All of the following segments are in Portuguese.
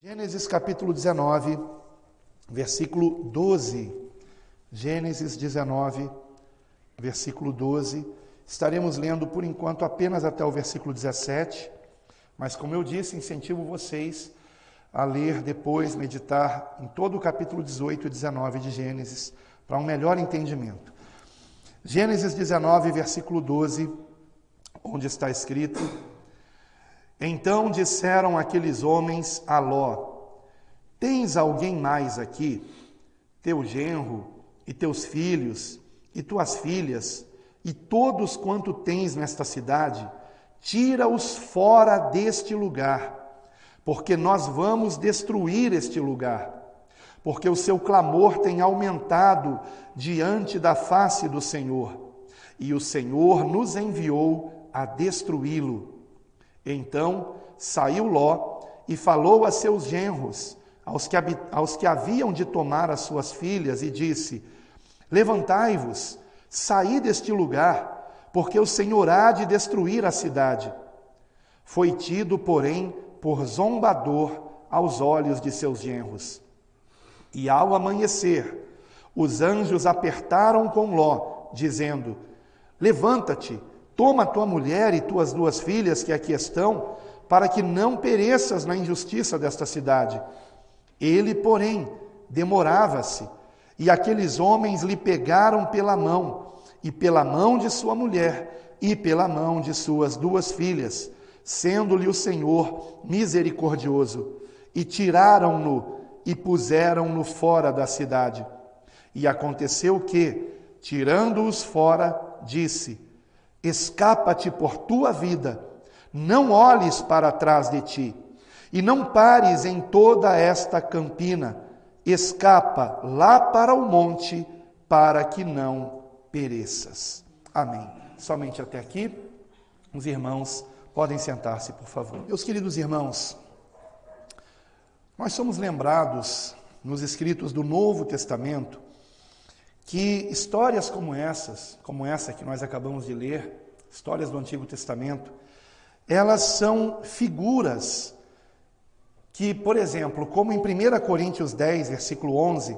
Gênesis capítulo 19, versículo 12. Gênesis 19, versículo 12. Estaremos lendo por enquanto apenas até o versículo 17, mas como eu disse, incentivo vocês a ler depois, meditar em todo o capítulo 18 e 19 de Gênesis, para um melhor entendimento. Gênesis 19, versículo 12, onde está escrito: Então disseram aqueles homens a Ló: Tens alguém mais aqui? Teu genro, e teus filhos, e tuas filhas, e todos quanto tens nesta cidade, tira-os fora deste lugar, porque nós vamos destruir este lugar, porque o seu clamor tem aumentado diante da face do Senhor, e o Senhor nos enviou a destruí-lo. Então saiu Ló e falou a seus genros, aos que haviam de tomar as suas filhas, e disse: Levantai-vos, saí deste lugar, porque o Senhor há de destruir a cidade. Foi tido, porém, por zombador aos olhos de seus genros. E ao amanhecer, os anjos apertaram com Ló, dizendo: Levanta-te, toma tua mulher e tuas duas filhas que aqui estão, para que não pereças na injustiça desta cidade. Ele, porém, demorava-se, e aqueles homens lhe pegaram pela mão, e pela mão de sua mulher, e pela mão de suas duas filhas, sendo-lhe o Senhor misericordioso, e tiraram-no e puseram-no fora da cidade. E aconteceu que, tirando-os fora, disse: Escapa-te por tua vida, não olhes para trás de ti, e não pares em toda esta campina, escapa lá para o monte, para que não pereças. Amém. Somente até aqui. Os irmãos podem sentar-se, por favor. Meus queridos irmãos, nós somos lembrados nos escritos do Novo Testamento que histórias como essa que nós acabamos de ler, histórias do Antigo Testamento, elas são figuras que, por exemplo, como em 1 Coríntios 10, versículo 11,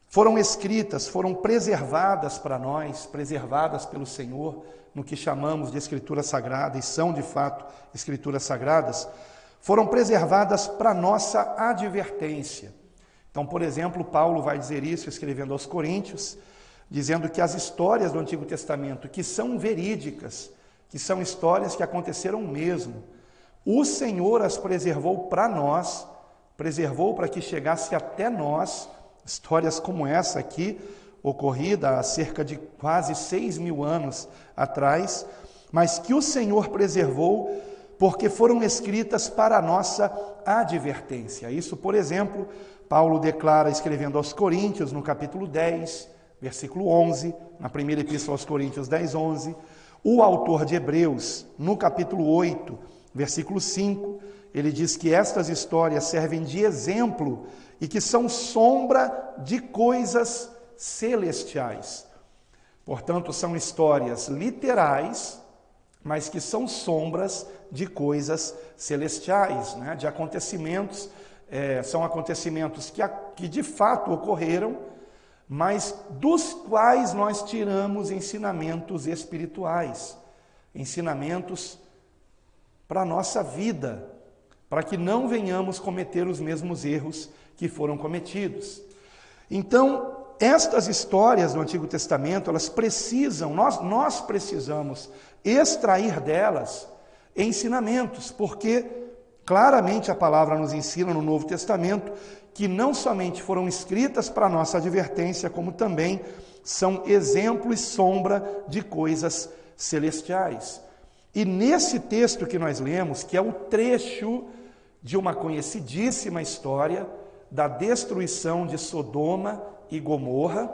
foram escritas, foram preservadas para nós, preservadas pelo Senhor, no que chamamos de Escritura Sagrada, e são de fato Escrituras Sagradas, foram preservadas para nossa advertência. Então, por exemplo, Paulo vai dizer isso escrevendo aos Coríntios, dizendo que as histórias do Antigo Testamento, que são verídicas, que são histórias que aconteceram mesmo, o Senhor as preservou para nós, preservou para que chegasse até nós, histórias como essa aqui, ocorrida há cerca de quase 6.000 anos atrás, mas que o Senhor preservou porque foram escritas para a nossa advertência. Isso, por exemplo, Paulo declara escrevendo aos Coríntios, no capítulo 10, versículo 11, na primeira epístola aos Coríntios 10, 11, o autor de Hebreus, no capítulo 8, versículo 5, ele diz que estas histórias servem de exemplo e que são sombra de coisas celestiais. Portanto, são histórias literais, mas que são sombras de coisas celestiais, né? De acontecimentos, são acontecimentos que de fato ocorreram, mas dos quais nós tiramos ensinamentos espirituais, ensinamentos para a nossa vida, para que não venhamos cometer os mesmos erros que foram cometidos. Então, estas histórias do Antigo Testamento, elas precisam, nós precisamos extrair delas ensinamentos, porque claramente a palavra nos ensina no Novo Testamento que não somente foram escritas para a nossa advertência, como também são exemplo e sombra de coisas celestiais. E nesse texto que nós lemos, que é o trecho de uma conhecidíssima história da destruição de Sodoma e Gomorra,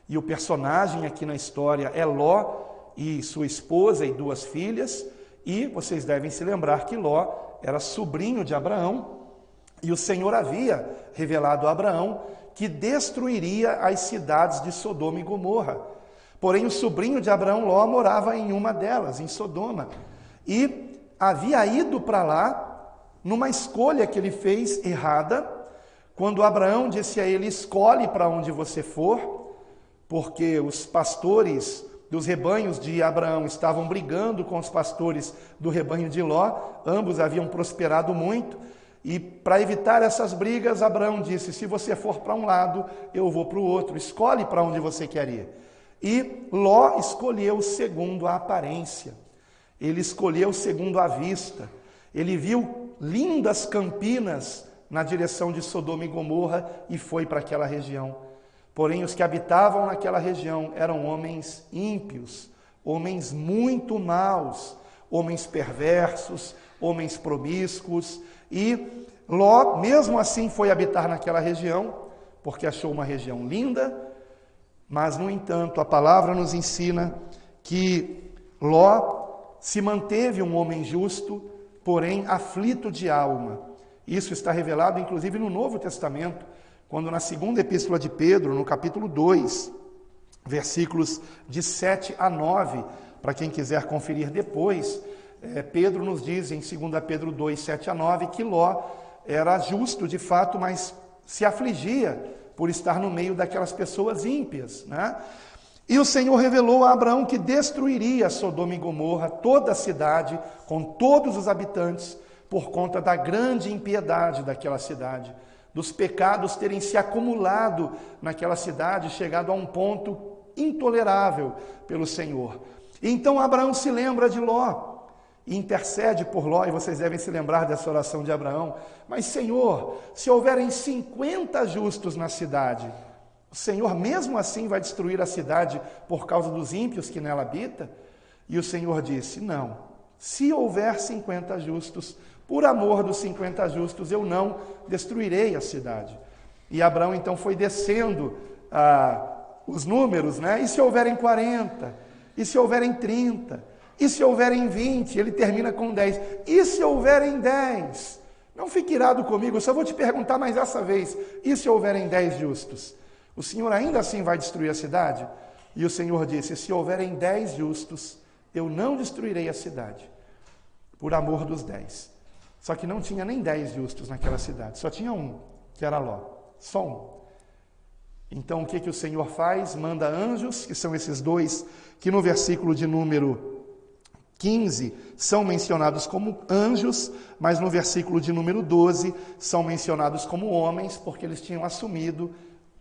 e o personagem aqui na história é Ló e sua esposa e duas filhas, e vocês devem se lembrar que Ló era sobrinho de Abraão, e o Senhor havia revelado a Abraão que destruiria as cidades de Sodoma e Gomorra. Porém, o sobrinho de Abraão, Ló, morava em uma delas, em Sodoma, e havia ido para lá numa escolha que ele fez errada, quando Abraão disse a ele: escolhe para onde você for, porque os pastores dos rebanhos de Abraão estavam brigando com os pastores do rebanho de Ló, ambos haviam prosperado muito, e para evitar essas brigas, Abraão disse: se você for para um lado, eu vou para o outro, escolhe para onde você quer ir. E Ló escolheu segundo a aparência, ele escolheu segundo a vista, ele viu lindas campinas na direção de Sodoma e Gomorra e foi para aquela região. Porém, os que habitavam naquela região eram homens ímpios, homens muito maus, homens perversos, homens promíscuos. E Ló, mesmo assim, foi habitar naquela região, porque achou uma região linda, mas, no entanto, a palavra nos ensina que Ló se manteve um homem justo, porém aflito de alma. Isso está revelado, inclusive, no Novo Testamento, quando na segunda epístola de Pedro, no capítulo 2, versículos de 7 a 9, para quem quiser conferir depois, Pedro nos diz em 2 Pedro 2, 7 a 9, que Ló era justo de fato, mas se afligia por estar no meio daquelas pessoas ímpias, né? E o Senhor revelou a Abraão que destruiria Sodoma e Gomorra, toda a cidade, com todos os habitantes, por conta da grande impiedade daquela cidade, dos pecados terem se acumulado naquela cidade, chegado a um ponto intolerável pelo Senhor. E então Abraão se lembra de Ló, e intercede por Ló, e vocês devem se lembrar dessa oração de Abraão: mas Senhor, se houverem 50 justos na cidade, o Senhor mesmo assim vai destruir a cidade por causa dos ímpios que nela habitam? E o Senhor disse: não, se houver 50 justos, por amor dos 50 justos, eu não destruirei a cidade. E Abraão então foi descendo os números, né? E se houverem 40? E se houverem 30? E se houverem 20? Ele termina com 10. E se houverem 10? Não fique irado comigo, eu só vou te perguntar mais essa vez. E se houverem 10 justos? O Senhor ainda assim vai destruir a cidade? E o Senhor disse: se houverem 10 justos, eu não destruirei a cidade, por amor dos 10. Só que não tinha nem 10 justos naquela cidade, só tinha um, que era Ló, só um. Então o que o Senhor faz? Manda anjos, que são esses dois, que no versículo de número 15 são mencionados como anjos, mas no versículo de número 12 são mencionados como homens, porque eles tinham assumido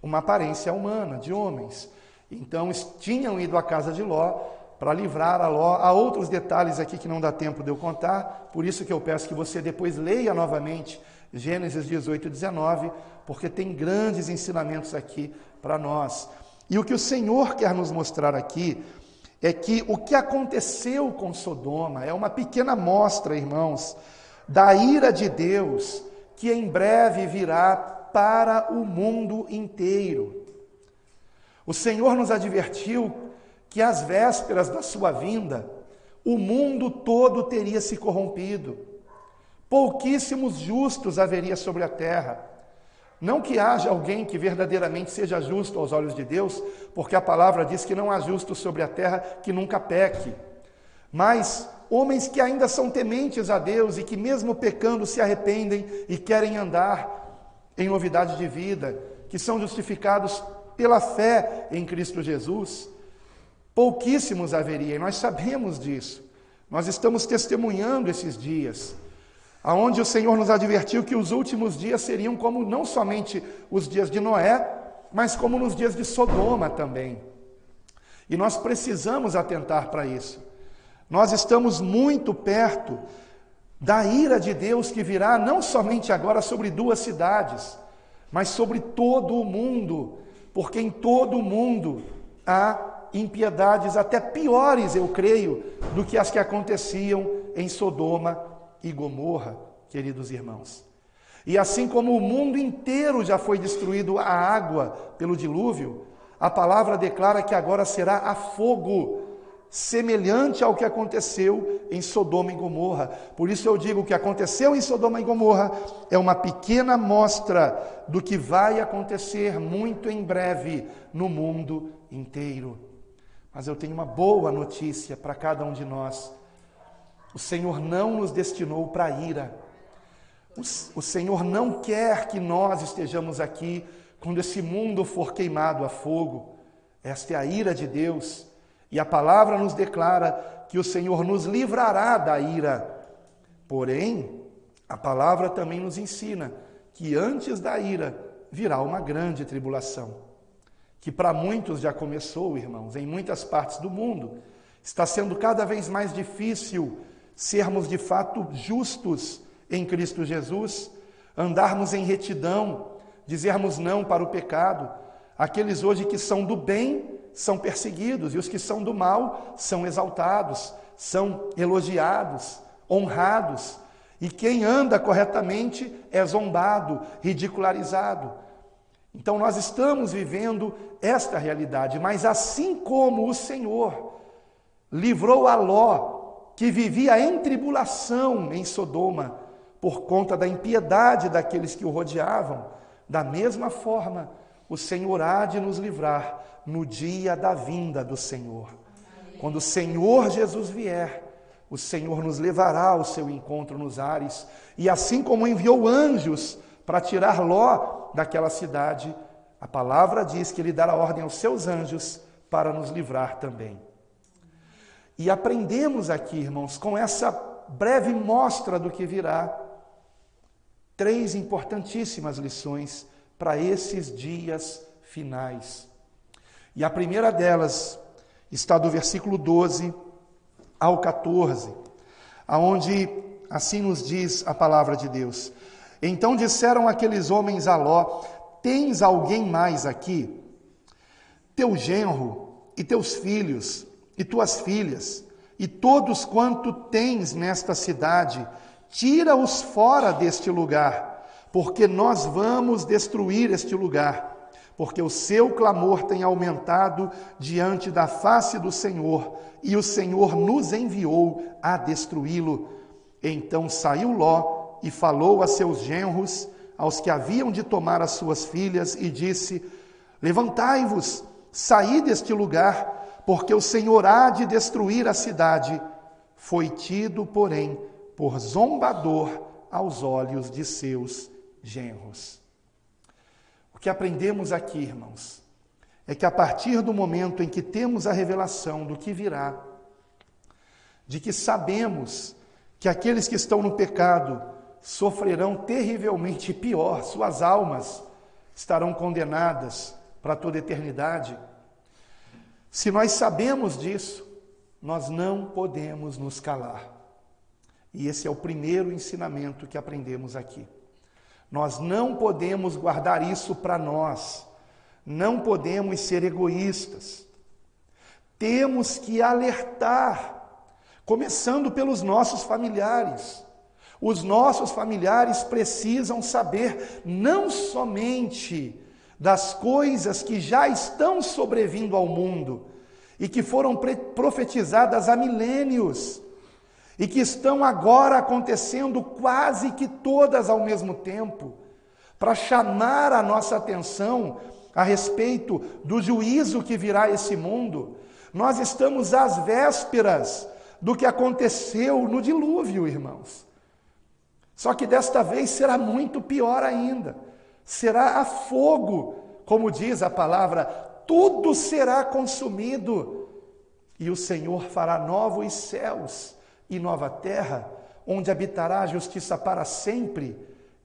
uma aparência humana, de homens. Então tinham ido à casa de Ló, para livrar a Ló. Há outros detalhes aqui que não dá tempo de eu contar, por isso que eu peço que você depois leia novamente Gênesis 18 e 19, porque tem grandes ensinamentos aqui para nós. E o que o Senhor quer nos mostrar aqui é que o que aconteceu com Sodoma é uma pequena amostra, irmãos, da ira de Deus, que em breve virá para o mundo inteiro. O Senhor nos advertiu que às vésperas da sua vinda, o mundo todo teria se corrompido. Pouquíssimos justos haveria sobre a terra. Não que haja alguém que verdadeiramente seja justo aos olhos de Deus, porque a palavra diz que não há justo sobre a terra que nunca peque. Mas homens que ainda são tementes a Deus e que mesmo pecando se arrependem e querem andar em novidade de vida, que são justificados pela fé em Cristo Jesus, pouquíssimos haveria, e nós sabemos disso. Nós estamos testemunhando esses dias, aonde o Senhor nos advertiu que os últimos dias seriam como não somente os dias de Noé, mas como nos dias de Sodoma também. E nós precisamos atentar para isso. Nós estamos muito perto da ira de Deus que virá não somente agora sobre 2 cidades, mas sobre todo o mundo, porque em todo o mundo há impiedades até piores, eu creio, do que as que aconteciam em Sodoma e Gomorra, queridos irmãos. E assim como o mundo inteiro já foi destruído à água pelo dilúvio, a palavra declara que agora será a fogo, semelhante ao que aconteceu em Sodoma e Gomorra. Por isso eu digo que o que aconteceu em Sodoma e Gomorra é uma pequena amostra do que vai acontecer muito em breve no mundo inteiro. Mas eu tenho uma boa notícia para cada um de nós. O Senhor não nos destinou para a ira. O Senhor não quer que nós estejamos aqui quando esse mundo for queimado a fogo. Esta é a ira de Deus. E a palavra nos declara que o Senhor nos livrará da ira. Porém, a palavra também nos ensina que antes da ira virá uma grande tribulação, que para muitos já começou, irmãos, em muitas partes do mundo. Está sendo cada vez mais difícil sermos de fato justos em Cristo Jesus, andarmos em retidão, dizermos não para o pecado. Aqueles hoje que são do bem são perseguidos, e os que são do mal são exaltados, são elogiados, honrados. E quem anda corretamente é zombado, ridicularizado. Então nós estamos vivendo esta realidade, mas assim como o Senhor livrou a Ló, que vivia em tribulação em Sodoma, por conta da impiedade daqueles que o rodeavam, da mesma forma, o Senhor há de nos livrar no dia da vinda do Senhor. Quando o Senhor Jesus vier, o Senhor nos levará ao seu encontro nos ares, e assim como enviou anjos para tirar Ló daquela cidade, a palavra diz que ele dará ordem aos seus anjos para nos livrar também. E aprendemos aqui, irmãos, com essa breve mostra do que virá, 3 importantíssimas lições para esses dias finais. E a primeira delas está do versículo 12 ao 14, aonde assim nos diz a palavra de Deus. Então disseram aqueles homens a Ló: tens alguém mais aqui? Teu genro e teus filhos e tuas filhas e todos quanto tens nesta cidade, tira-os fora deste lugar, porque nós vamos destruir este lugar, porque o seu clamor tem aumentado diante da face do Senhor, e o Senhor nos enviou a destruí-lo. Então saiu Ló e falou a seus genros, aos que haviam de tomar as suas filhas, e disse: levantai-vos, saí deste lugar, porque o Senhor há de destruir a cidade. Foi tido, porém, por zombador aos olhos de seus genros. O que aprendemos aqui, irmãos, é que a partir do momento em que temos a revelação do que virá, de que sabemos que aqueles que estão no pecado sofrerão terrivelmente pior, suas almas estarão condenadas para toda a eternidade. Se nós sabemos disso, nós não podemos nos calar. E esse é o primeiro ensinamento que aprendemos aqui. Nós não podemos guardar isso para nós. Não podemos ser egoístas. Temos que alertar, começando pelos nossos familiares. Os nossos familiares precisam saber não somente das coisas que já estão sobrevindo ao mundo e que foram profetizadas há milênios e que estão agora acontecendo quase que todas ao mesmo tempo, para chamar a nossa atenção a respeito do juízo que virá a esse mundo. Nós estamos às vésperas do que aconteceu no dilúvio, irmãos. Só que desta vez será muito pior ainda. Será a fogo, como diz a palavra, tudo será consumido. E o Senhor fará novos céus e nova terra, onde habitará a justiça para sempre,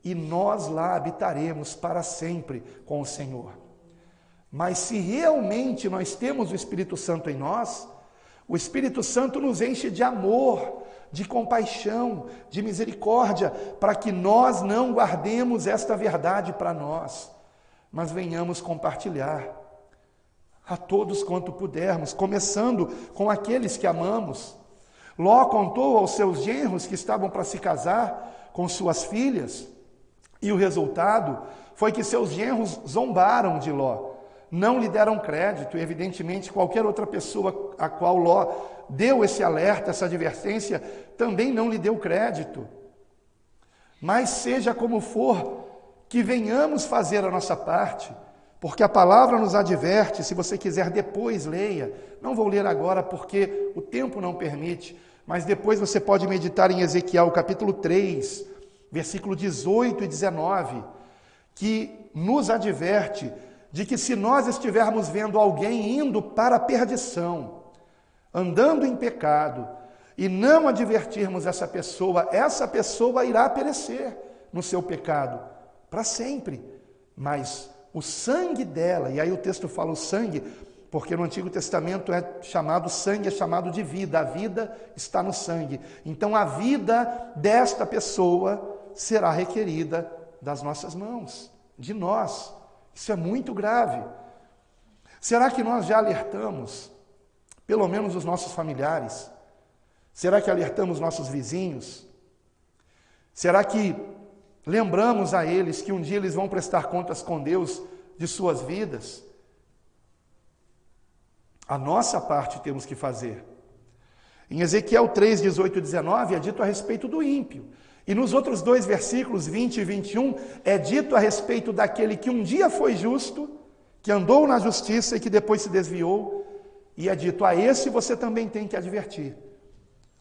e nós lá habitaremos para sempre com o Senhor. Mas se realmente nós temos o Espírito Santo em nós, o Espírito Santo nos enche de amor, de compaixão, de misericórdia, para que nós não guardemos esta verdade para nós, mas venhamos compartilhar a todos quanto pudermos, começando com aqueles que amamos. Ló contou aos seus genros que estavam para se casar com suas filhas, e o resultado foi que seus genros zombaram de Ló, não lhe deram crédito, e evidentemente qualquer outra pessoa a qual Ló deu esse alerta, essa advertência, também não lhe deu crédito. Mas seja como for, que venhamos fazer a nossa parte, porque a palavra nos adverte. Se você quiser depois leia, não vou ler agora porque o tempo não permite, mas depois você pode meditar em Ezequiel capítulo 3, versículo 18 e 19, que nos adverte de que se nós estivermos vendo alguém indo para a perdição, andando em pecado, e não advertirmos essa pessoa irá perecer no seu pecado para sempre. Mas o sangue dela, e aí o texto fala o sangue, porque no Antigo Testamento sangue é chamado de vida, a vida está no sangue. Então a vida desta pessoa será requerida das nossas mãos, de nós. Isso é muito grave. Será que nós já alertamos, pelo menos os nossos familiares? Será que alertamos nossos vizinhos? Será que lembramos a eles que um dia eles vão prestar contas com Deus de suas vidas? A nossa parte temos que fazer. Em Ezequiel 3, 18 e 19 é dito a respeito do ímpio. E nos outros dois versículos, 20 e 21, é dito a respeito daquele que um dia foi justo, que andou na justiça e que depois se desviou. E é dito, a esse você também tem que advertir.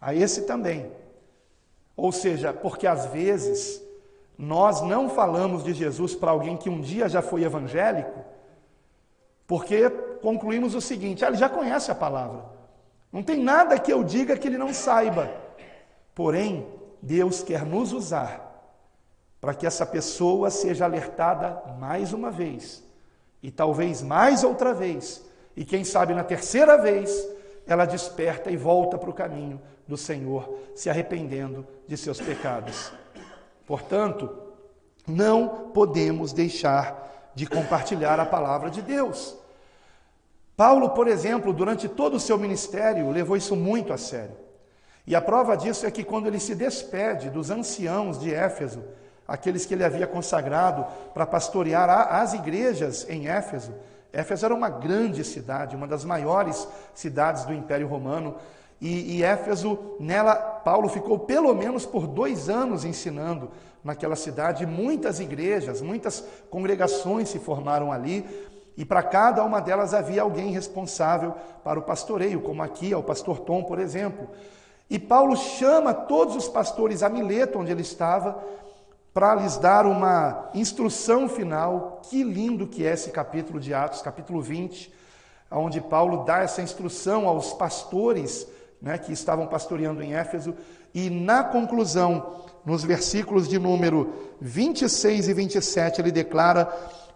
A esse também. Ou seja, porque às vezes nós não falamos de Jesus para alguém que um dia já foi evangélico, porque concluímos o seguinte, ele já conhece a palavra. Não tem nada que eu diga que ele não saiba. Porém, Deus quer nos usar para que essa pessoa seja alertada mais uma vez, e talvez mais outra vez, e quem sabe na terceira vez, ela desperta e volta para o caminho do Senhor, se arrependendo de seus pecados. Portanto, não podemos deixar de compartilhar a palavra de Deus. Paulo, por exemplo, durante todo o seu ministério, levou isso muito a sério. E a prova disso é que quando ele se despede dos anciãos de Éfeso, aqueles que ele havia consagrado para pastorear as igrejas em Éfeso, Éfeso era uma grande cidade, uma das maiores cidades do Império Romano, e Éfeso, nela, Paulo ficou pelo menos por 2 anos ensinando naquela cidade. Muitas igrejas, muitas congregações se formaram ali, e para cada uma delas havia alguém responsável para o pastoreio, como aqui é o pastor Tom, por exemplo. E Paulo chama todos os pastores a Mileto, onde ele estava, para lhes dar uma instrução final. Que lindo que é esse capítulo de Atos, capítulo 20, onde Paulo dá essa instrução aos pastores, que estavam pastoreando em Éfeso, e na conclusão, nos versículos de número 26 e 27, ele declara: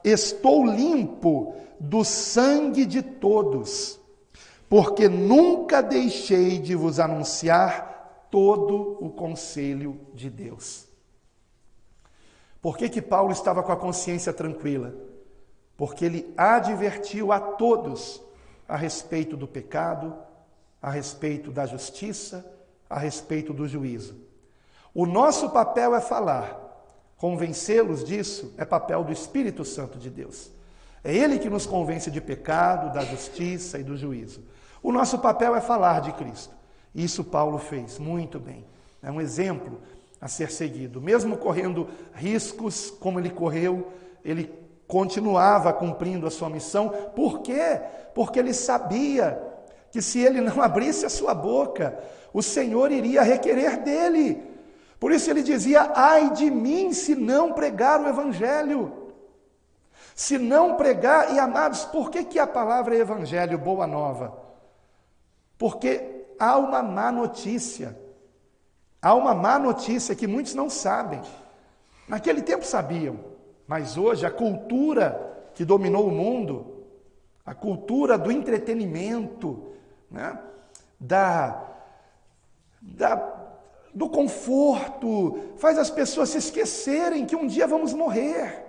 estou limpo do sangue de todos, porque nunca deixei de vos anunciar todo o conselho de Deus. Por que Paulo estava com a consciência tranquila? Porque ele advertiu a todos a respeito do pecado, a respeito da justiça, a respeito do juízo. O nosso papel é falar. Convencê-los disso é papel do Espírito Santo de Deus. É Ele que nos convence de pecado, da justiça e do juízo. O nosso papel é falar de Cristo. Isso Paulo fez muito bem. É um exemplo a ser seguido. Mesmo correndo riscos como ele correu, ele continuava cumprindo a sua missão. Por quê? Porque ele sabia que se ele não abrisse a sua boca, o Senhor iria requerer dele. Por isso ele dizia: ai de mim se não pregar o Evangelho. Se não pregar, e amados, por que a palavra é Evangelho, boa nova? Porque há uma má notícia. Há uma má notícia que muitos não sabem. Naquele tempo sabiam, mas hoje a cultura que dominou o mundo, a cultura do entretenimento, do conforto, faz as pessoas se esquecerem que um dia vamos morrer.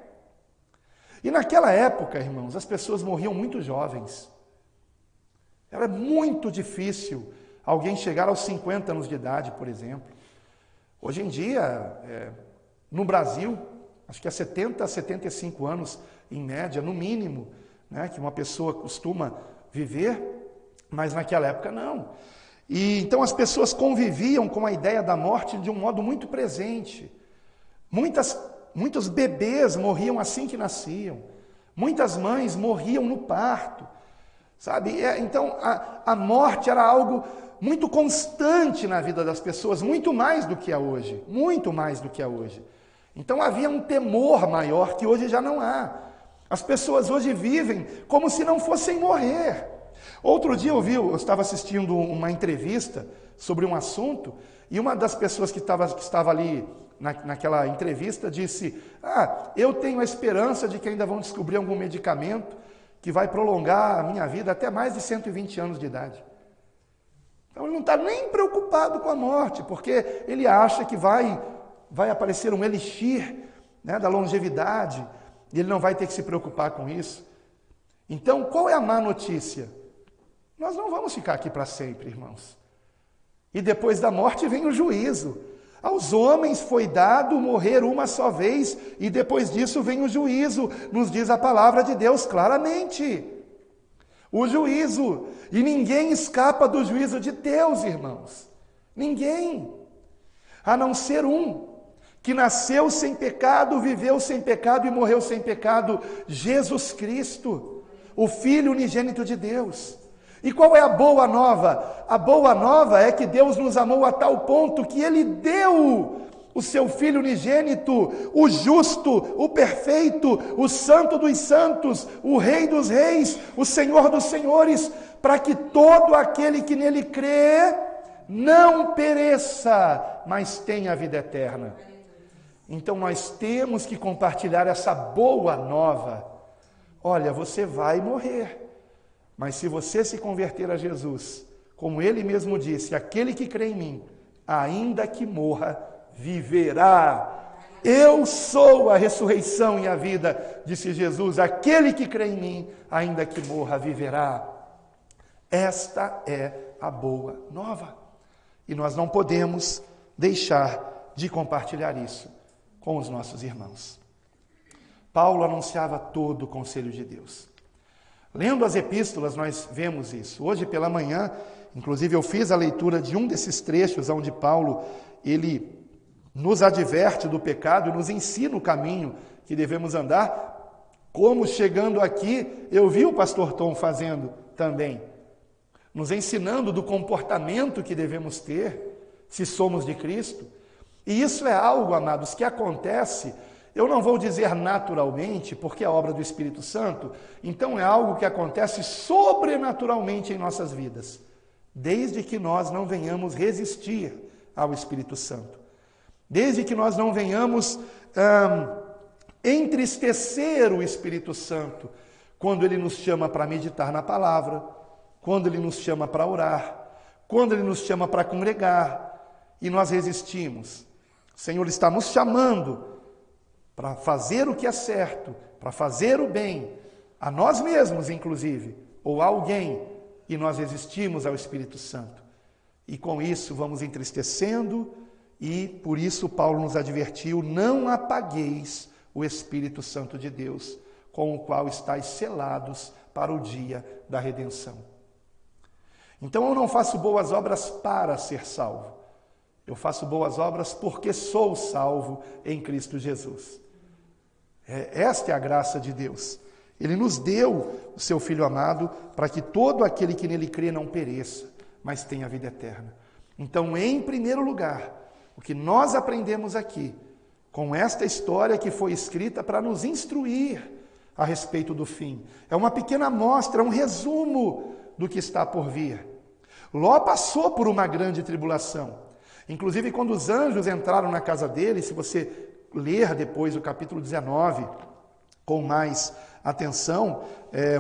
E naquela época, irmãos, as pessoas morriam muito jovens. Era muito difícil alguém chegar aos 50 anos de idade, por exemplo. Hoje em dia, no Brasil, acho que é 70 a 75 anos, em média, no mínimo, que uma pessoa costuma viver, mas naquela época não. E então as pessoas conviviam com a ideia da morte de um modo muito presente. Muitos bebês morriam assim que nasciam. Muitas mães morriam no parto. Sabe? Então a morte era algo muito constante na vida das pessoas, muito mais do que é hoje. Muito mais do que é hoje. Então havia um temor maior que hoje já não há. As pessoas hoje vivem como se não fossem morrer. Outro dia eu estava assistindo uma entrevista sobre um assunto, e uma das pessoas que estava ali naquela entrevista disse: eu tenho a esperança de que ainda vão descobrir algum medicamento que vai prolongar a minha vida até mais de 120 anos de idade. Então ele não está nem preocupado com a morte, porque ele acha que vai aparecer um elixir, né, da longevidade, e ele não vai ter que se preocupar com isso. Então, qual é a má notícia? Nós não vamos ficar aqui para sempre, irmãos. E depois da morte vem o juízo. Aos homens foi dado morrer uma só vez, e depois disso vem o juízo, nos diz a palavra de Deus claramente. O juízo. E ninguém escapa do juízo de Deus, irmãos. Ninguém. A não ser um, que nasceu sem pecado, viveu sem pecado e morreu sem pecado, Jesus Cristo, o Filho unigênito de Deus. E qual é a boa nova? A boa nova é que Deus nos amou a tal ponto que Ele deu o seu Filho unigênito, o justo, o perfeito, o santo dos santos, o Rei dos reis, o Senhor dos senhores, para que todo aquele que nele crê não pereça, mas tenha a vida eterna. Então nós temos que compartilhar essa boa nova. Olha, você vai morrer. Mas se você se converter a Jesus, como Ele mesmo disse, aquele que crê em mim, ainda que morra, viverá. Eu sou a ressurreição e a vida, disse Jesus, aquele que crê em mim, ainda que morra, viverá. Esta é a boa nova. E nós não podemos deixar de compartilhar isso com os nossos irmãos. Paulo anunciava todo o conselho de Deus. Lendo as epístolas, nós vemos isso. Hoje pela manhã, inclusive eu fiz a leitura de um desses trechos onde Paulo, ele nos adverte do pecado e nos ensina o caminho que devemos andar, como chegando aqui, eu vi o pastor Tom fazendo também, nos ensinando do comportamento que devemos ter, se somos de Cristo. E isso é algo, amados, que acontece, eu não vou dizer naturalmente, porque é obra do Espírito Santo, então é algo que acontece sobrenaturalmente em nossas vidas, desde que nós não venhamos resistir ao Espírito Santo, desde que nós não venhamos entristecer o Espírito Santo, quando Ele nos chama para meditar na palavra, quando Ele nos chama para orar, quando Ele nos chama para congregar, e nós resistimos. O Senhor está nos chamando para fazer o que é certo, para fazer o bem, a nós mesmos inclusive, ou a alguém, e nós resistimos ao Espírito Santo. E com isso vamos entristecendo, e por isso Paulo nos advertiu: não apagueis o Espírito Santo de Deus, com o qual estáis selados para o dia da redenção. Então eu não faço boas obras para ser salvo, eu faço boas obras porque sou salvo em Cristo Jesus. Esta é a graça de Deus. Ele nos deu o seu Filho amado para que todo aquele que nele crê não pereça, mas tenha a vida eterna. Então, em primeiro lugar, o que nós aprendemos aqui, com esta história que foi escrita para nos instruir a respeito do fim, é uma pequena amostra, um resumo do que está por vir. Ló passou por uma grande tribulação. Inclusive, quando os anjos entraram na casa dele, se você ler depois o capítulo 19 com mais atenção,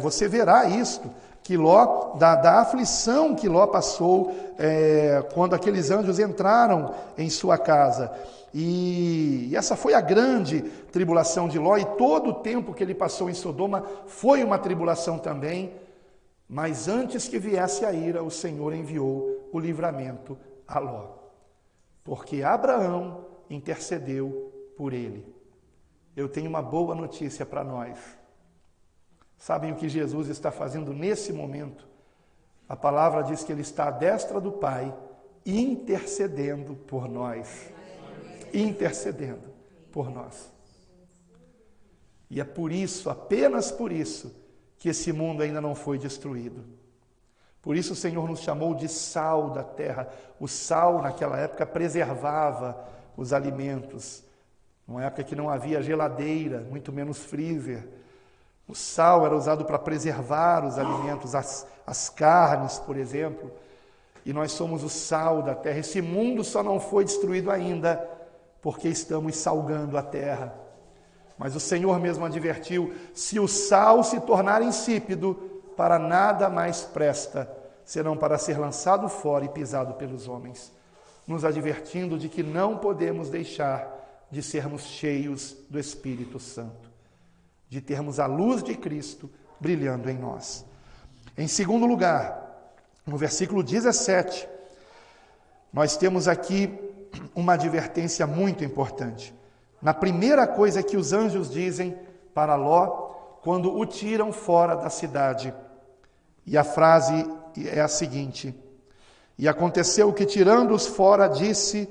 você verá isto, que Ló, da aflição que Ló passou quando aqueles anjos entraram em sua casa. E essa foi a grande tribulação de Ló, e todo o tempo que ele passou em Sodoma foi uma tribulação também, mas antes que viesse a ira, o Senhor enviou o livramento a Ló, porque Abraão intercedeu por ele. Eu tenho uma boa notícia para nós. Sabem o que Jesus está fazendo nesse momento? A palavra diz que Ele está à destra do Pai, intercedendo por nós. Intercedendo por nós. E é por isso, apenas por isso, que esse mundo ainda não foi destruído. Por isso o Senhor nos chamou de sal da terra. O sal, naquela época, preservava os alimentos. numa época que não havia geladeira, muito menos freezer. O sal era usado para preservar os alimentos, as carnes, por exemplo. E nós somos o sal da terra. Esse mundo só não foi destruído ainda porque estamos salgando a terra. Mas o Senhor mesmo advertiu: se o sal se tornar insípido, para nada mais presta, senão para ser lançado fora e pisado pelos homens. Nos advertindo de que não podemos deixar de sermos cheios do Espírito Santo, de termos a luz de Cristo brilhando em nós. Em segundo lugar, no versículo 17, nós temos aqui uma advertência muito importante. Na primeira coisa que os anjos dizem para Ló, quando o tiram fora da cidade. E a frase é a seguinte: e aconteceu que, tirando-os fora, disse: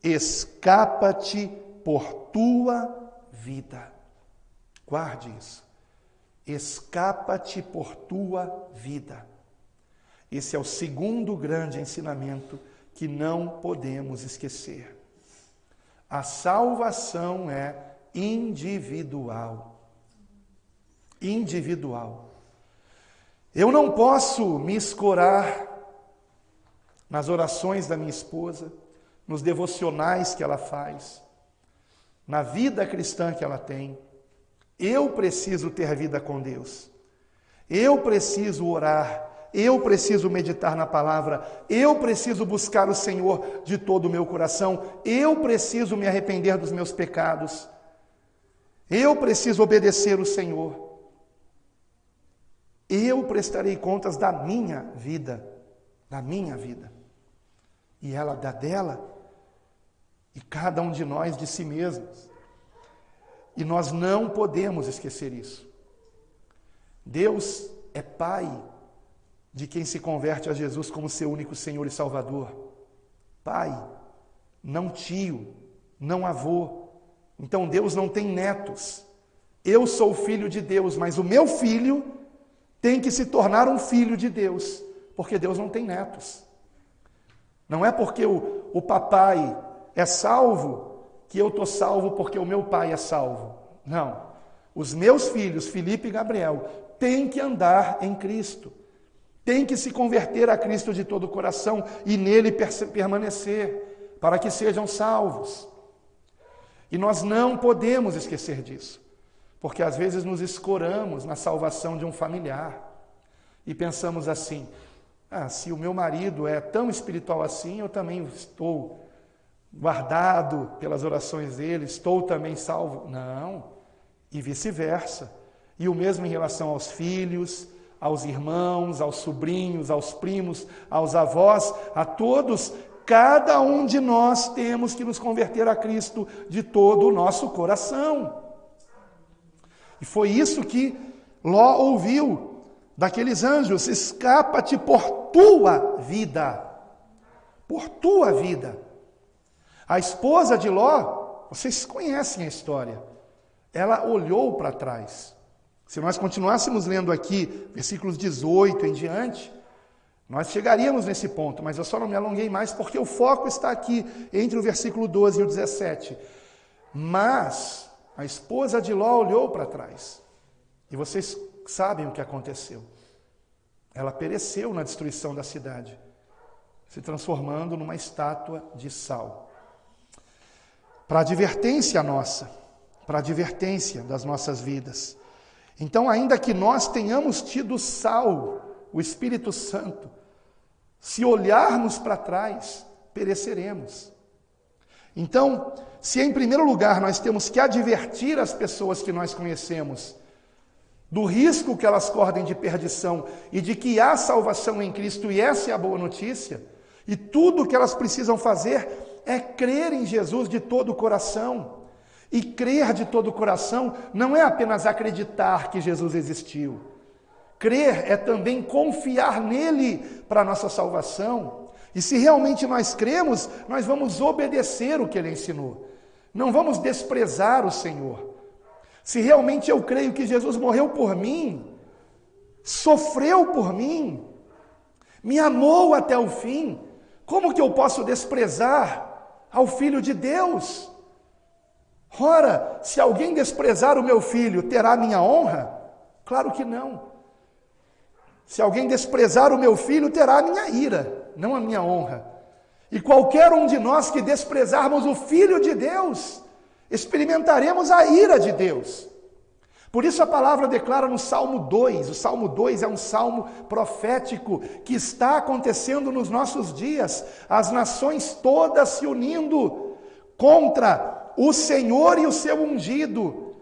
escapa-te por tua vida. Guarde isso. Escapa-te por tua vida. Esse é o segundo grande ensinamento que não podemos esquecer. A salvação é individual. Individual. Eu não posso me escorar nas orações da minha esposa, nos devocionais que ela faz, na vida cristã que ela tem. Eu preciso ter vida com Deus. Eu preciso orar. Eu preciso meditar na palavra. Eu preciso buscar o Senhor de todo o meu coração. Eu preciso me arrepender dos meus pecados. Eu preciso obedecer o Senhor. Eu prestarei contas da minha vida. Da minha vida. E ela da dela. E cada um de nós de si mesmos. E nós não podemos esquecer isso. Deus é Pai de quem se converte a Jesus como seu único Senhor e Salvador. Pai, não tio, não avô. Então Deus não tem netos. Eu sou filho de Deus, mas o meu filho tem que se tornar um filho de Deus, porque Deus não tem netos. Não é porque o papai é salvo que eu estou salvo porque o meu pai é salvo. Não. Os meus filhos, Felipe e Gabriel, têm que andar em Cristo. Têm que se converter a Cristo de todo o coração e nele permanecer, para que sejam salvos. E nós não podemos esquecer disso, porque às vezes nos escoramos na salvação de um familiar e pensamos assim: se o meu marido é tão espiritual assim, eu também estou guardado pelas orações dele, estou também salvo. Não, e vice-versa. E o mesmo em relação aos filhos, aos irmãos, aos sobrinhos, aos primos, aos avós, a todos. Cada um de nós temos que nos converter a Cristo de todo o nosso coração. E foi isso que Ló ouviu daqueles anjos: escapa-te por tua vida. Por tua vida. A esposa de Ló, vocês conhecem a história, ela olhou para trás. Se nós continuássemos lendo aqui, versículos 18 em diante, nós chegaríamos nesse ponto, mas eu só não me alonguei mais porque o foco está aqui, entre o versículo 12 e o 17. Mas a esposa de Ló olhou para trás, e vocês sabem o que aconteceu. Ela pereceu na destruição da cidade, se transformando numa estátua de sal. Para advertência nossa, para advertência das nossas vidas. Então, ainda que nós tenhamos tido sal, o Espírito Santo, se olharmos para trás, pereceremos. Então, se em primeiro lugar nós temos que advertir as pessoas que nós conhecemos do risco que elas correm de perdição e de que há salvação em Cristo, e essa é a boa notícia, e tudo o que elas precisam fazer é crer em Jesus de todo o coração. E crer de todo o coração não é apenas acreditar que Jesus existiu. Crer é também confiar nele para a nossa salvação. E se realmente nós cremos, nós vamos obedecer o que ele ensinou. Não vamos desprezar o Senhor. Se realmente eu creio que Jesus morreu por mim, sofreu por mim, me amou até o fim, como que eu posso desprezar ao Filho de Deus? Ora, se alguém desprezar o meu filho, terá minha honra? Claro que não. Se alguém desprezar o meu filho, terá a minha ira, não a minha honra. E qualquer um de nós que desprezarmos o Filho de Deus, experimentaremos a ira de Deus. Por isso a palavra declara no Salmo 2, o Salmo 2 é um salmo profético que está acontecendo nos nossos dias, as nações todas se unindo contra o Senhor e o seu ungido,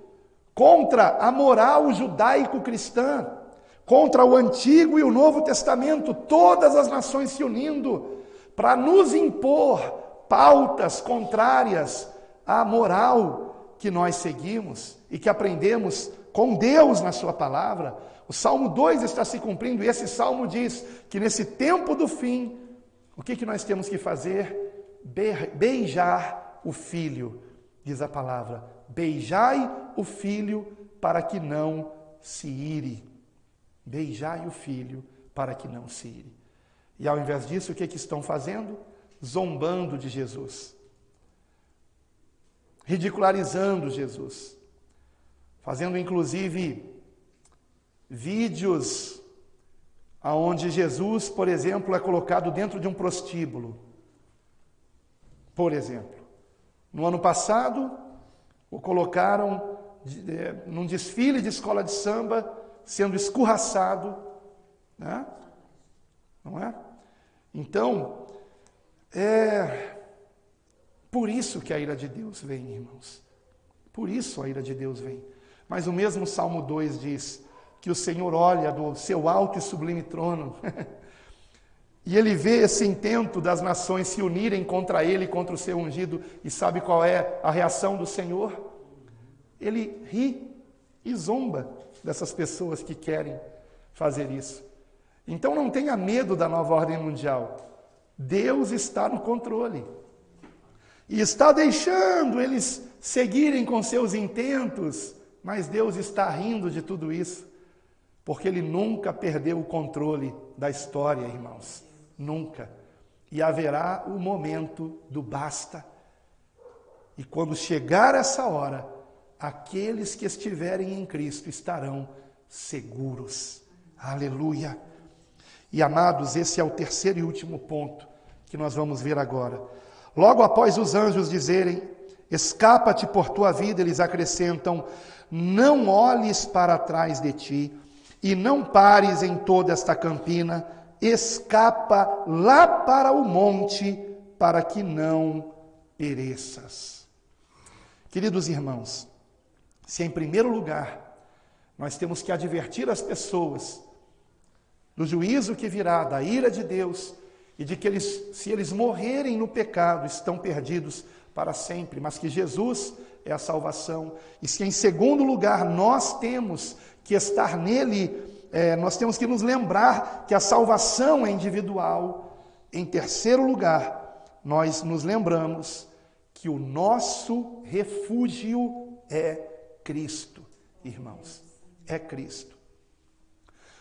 contra a moral judaico-cristã, contra o Antigo e o Novo Testamento, todas as nações se unindo para nos impor pautas contrárias à moral que nós seguimos e que aprendemos com Deus na sua palavra. O Salmo 2 está se cumprindo e esse salmo diz que nesse tempo do fim, o que nós temos que fazer? Beijar o filho, diz a palavra. Beijai o filho para que não se ire. Beijai o filho para que não se ire. E ao invés disso, o que estão fazendo? Zombando de Jesus. Ridicularizando Jesus. Fazendo inclusive vídeos onde Jesus, por exemplo, é colocado dentro de um prostíbulo. Por exemplo, no ano passado, o colocaram num desfile de escola de samba, sendo escorraçado, né? Não é? Então, é por isso que a ira de Deus vem, irmãos. Por isso a ira de Deus vem. Mas o mesmo Salmo 2 diz que o Senhor olha do seu alto e sublime trono e ele vê esse intento das nações se unirem contra ele, contra o seu ungido, e sabe qual é a reação do Senhor? Ele ri e zomba dessas pessoas que querem fazer isso. Então não tenha medo da nova ordem mundial. Deus está no controle. E está deixando eles seguirem com seus intentos, mas Deus está rindo de tudo isso, porque Ele nunca perdeu o controle da história, irmãos. Nunca. E haverá o momento do basta. E quando chegar essa hora, aqueles que estiverem em Cristo estarão seguros. Aleluia. E amados, esse é o terceiro e último ponto que nós vamos ver agora. Logo após os anjos dizerem, escapa-te por tua vida, eles acrescentam, não olhes para trás de ti e não pares em toda esta campina, escapa lá para o monte para que não pereças. Queridos irmãos, se em primeiro lugar nós temos que advertir as pessoas do juízo que virá, da ira de Deus, e de que se eles morrerem no pecado, estão perdidos para sempre, mas que Jesus é a salvação. E se em segundo lugar nós temos que estar nele, nós temos que nos lembrar que a salvação é individual. Em terceiro lugar, nós nos lembramos que o nosso refúgio é Cristo, irmãos, é Cristo.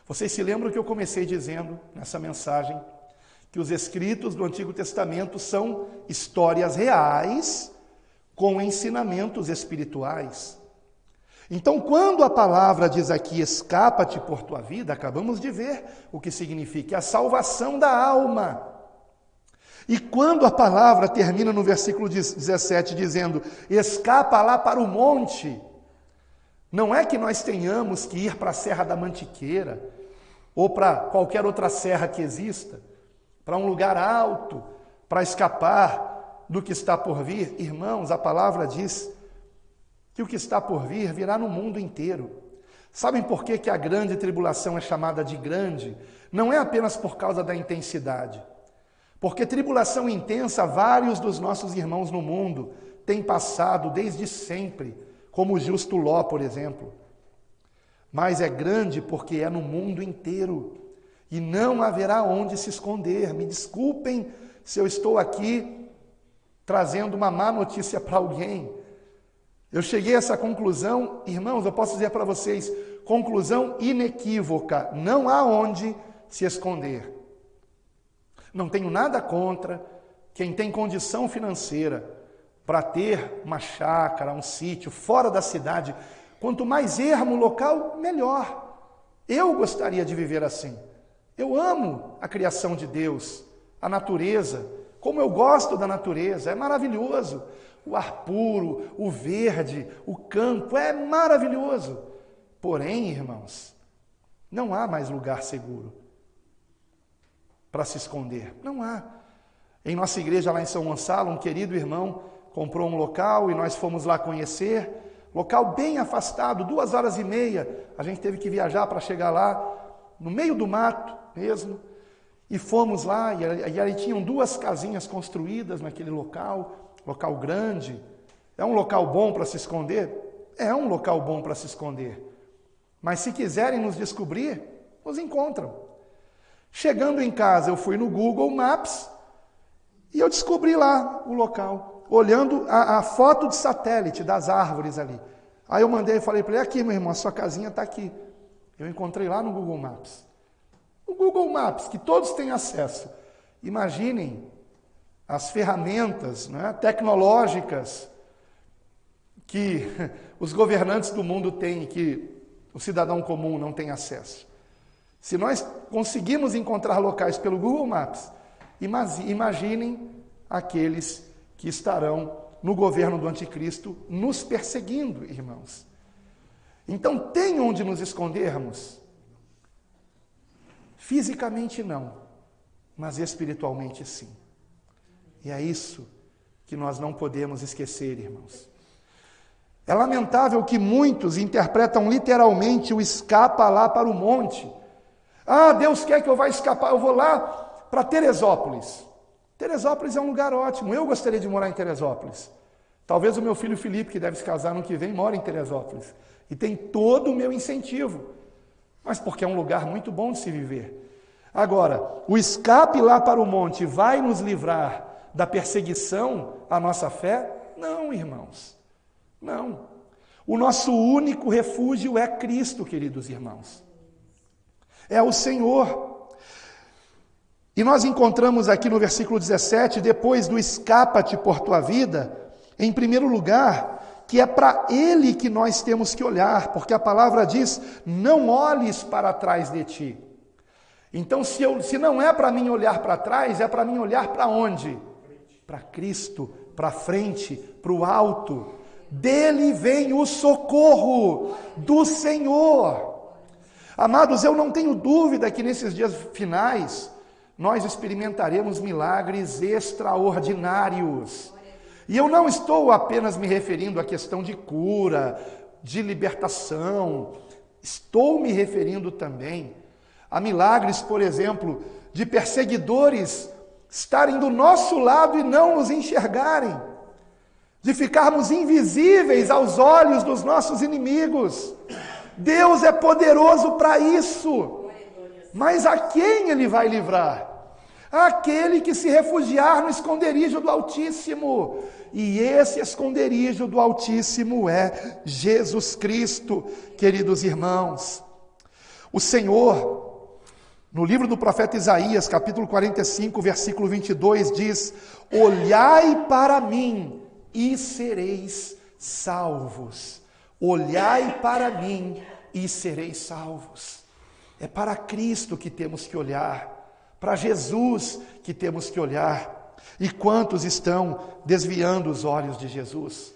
Vocês se lembram que eu comecei dizendo nessa mensagem que os escritos do Antigo Testamento são histórias reais com ensinamentos espirituais. Então, quando a palavra diz aqui, escapa-te por tua vida, acabamos de ver o que significa, a salvação da alma. E quando a palavra termina no versículo 17 dizendo, escapa lá para o monte, não é que nós tenhamos que ir para a Serra da Mantiqueira, ou para qualquer outra serra que exista, para um lugar alto, para escapar do que está por vir. Irmãos, a palavra diz que o que está por vir virá no mundo inteiro. Sabem por que a grande tribulação é chamada de grande? Não é apenas por causa da intensidade. Porque tribulação intensa, vários dos nossos irmãos no mundo têm passado desde sempre, como o justo Ló, por exemplo. Mas é grande porque é no mundo inteiro e não haverá onde se esconder. Me desculpem se eu estou aqui trazendo uma má notícia para alguém. Eu cheguei a essa conclusão, irmãos, eu posso dizer para vocês, conclusão inequívoca, não há onde se esconder. Não tenho nada contra quem tem condição financeira para ter uma chácara, um sítio fora da cidade. Quanto mais ermo o local, melhor. Eu gostaria de viver assim. Eu amo a criação de Deus, a natureza, como eu gosto da natureza, é maravilhoso. O ar puro, o verde, o campo, é maravilhoso. Porém, irmãos, não há mais lugar seguro para se esconder. Não há. Em nossa igreja lá em São Gonçalo, um querido irmão comprou um local e nós fomos lá conhecer. Local bem afastado, 2h30. A gente teve que viajar para chegar lá, no meio do mato mesmo. E fomos lá, e aí tinham 2 casinhas construídas naquele local grande. É um local bom para se esconder? É um local bom para se esconder. Mas se quiserem nos descobrir, nos encontram. Chegando em casa, eu fui no Google Maps e eu descobri lá o local, olhando a foto de satélite das árvores ali. Aí eu mandei e falei para ele, aqui meu irmão, a sua casinha está aqui. Eu encontrei lá no Google Maps. O Google Maps, que todos têm acesso. Imaginem as ferramentas, né, tecnológicas que os governantes do mundo têm, que o cidadão comum não tem acesso. Se nós conseguimos encontrar locais pelo Google Maps, imaginem aqueles que estarão no governo do anticristo nos perseguindo, irmãos. Então, tem onde nos escondermos? Fisicamente não, mas espiritualmente sim. E é isso que nós não podemos esquecer, irmãos. É lamentável que muitos interpretam literalmente o escapa lá para o monte. Ah, Deus quer que eu vá escapar, eu vou lá para Teresópolis. Teresópolis é um lugar ótimo, eu gostaria de morar em Teresópolis. Talvez o meu filho Felipe, que deve se casar no ano que vem, mora em Teresópolis. E tem todo o meu incentivo. Mas porque é um lugar muito bom de se viver. Agora, o escape lá para o monte vai nos livrar da perseguição à nossa fé? Não, irmãos. Não. O nosso único refúgio é Cristo, queridos irmãos. É o Senhor. E nós encontramos aqui no versículo 17, depois do escapa-te por tua vida, em primeiro lugar, que é para Ele que nós temos que olhar, porque a palavra diz, não olhes para trás de ti. Então, se não é para mim olhar para trás, é para mim olhar para onde? Para Cristo, para frente, para o alto. Dele vem o socorro do Senhor. Amados, eu não tenho dúvida que nesses dias finais, nós experimentaremos milagres extraordinários. E eu não estou apenas me referindo à questão de cura, de libertação. Estou me referindo também a milagres, por exemplo, de perseguidores estarem do nosso lado e não nos enxergarem. De ficarmos invisíveis aos olhos dos nossos inimigos. Deus é poderoso para isso. Mas a quem Ele vai livrar? Aquele que se refugiar no esconderijo do Altíssimo. E esse esconderijo do Altíssimo é Jesus Cristo, queridos irmãos. O Senhor, no livro do profeta Isaías, capítulo 45, versículo 22, diz: olhai para mim e sereis salvos. Olhai para mim e sereis salvos. É para Cristo que temos que olhar, para Jesus que temos que olhar. E quantos estão desviando os olhos de Jesus?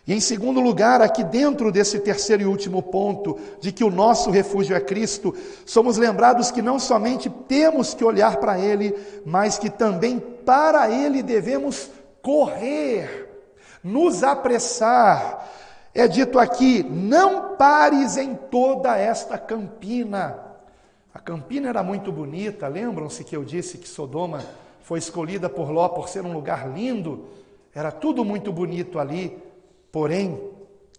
E em segundo lugar, aqui dentro desse terceiro e último ponto, de que o nosso refúgio é Cristo, somos lembrados que não somente temos que olhar para Ele, mas que também para Ele devemos correr, nos apressar. É dito aqui, não pares em toda esta campina. A campina era muito bonita, lembram-se que eu disse que Sodoma foi escolhida por Ló por ser um lugar lindo? Era tudo muito bonito ali, porém,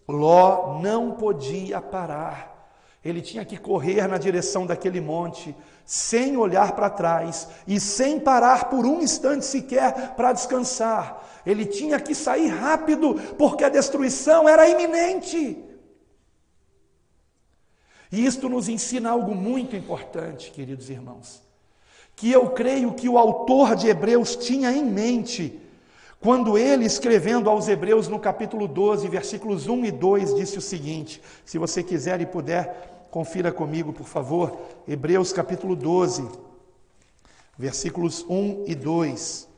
Ló não podia parar. Ele tinha que correr na direção daquele monte, sem olhar para trás e sem parar por um instante sequer para descansar. Ele tinha que sair rápido, porque a destruição era iminente. E isto nos ensina algo muito importante, queridos irmãos, que eu creio que o autor de Hebreus tinha em mente, Quando ele, escrevendo aos Hebreus no capítulo 12, versículos 1 e 2, disse o seguinte, se você quiser e puder, confira comigo, por favor, Hebreus capítulo 12, versículos 1 e 2,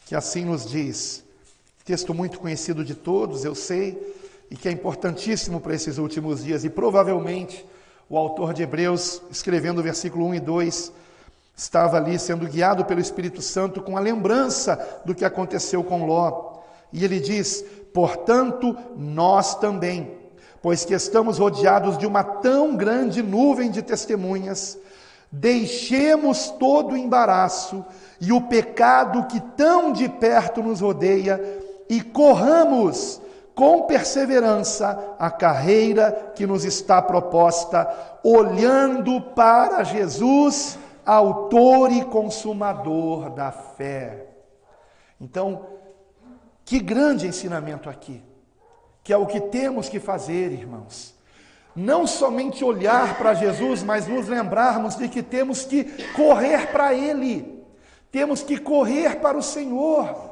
que assim nos diz, texto muito conhecido de todos, eu sei, e que é importantíssimo para esses últimos dias, e provavelmente o autor de Hebreus, escrevendo o versículo 1 e 2, estava ali sendo guiado pelo Espírito Santo com a lembrança do que aconteceu com Ló. E ele diz, portanto, nós também, pois que estamos rodeados de uma tão grande nuvem de testemunhas, deixemos todo o embaraço e o pecado que tão de perto nos rodeia e corramos com perseverança a carreira que nos está proposta, olhando para Jesus, autor e consumador da fé. Então, que grande ensinamento aqui, que é o que temos que fazer, irmãos. Não somente olhar para Jesus, mas nos lembrarmos de que temos que correr para Ele, temos que correr para o Senhor,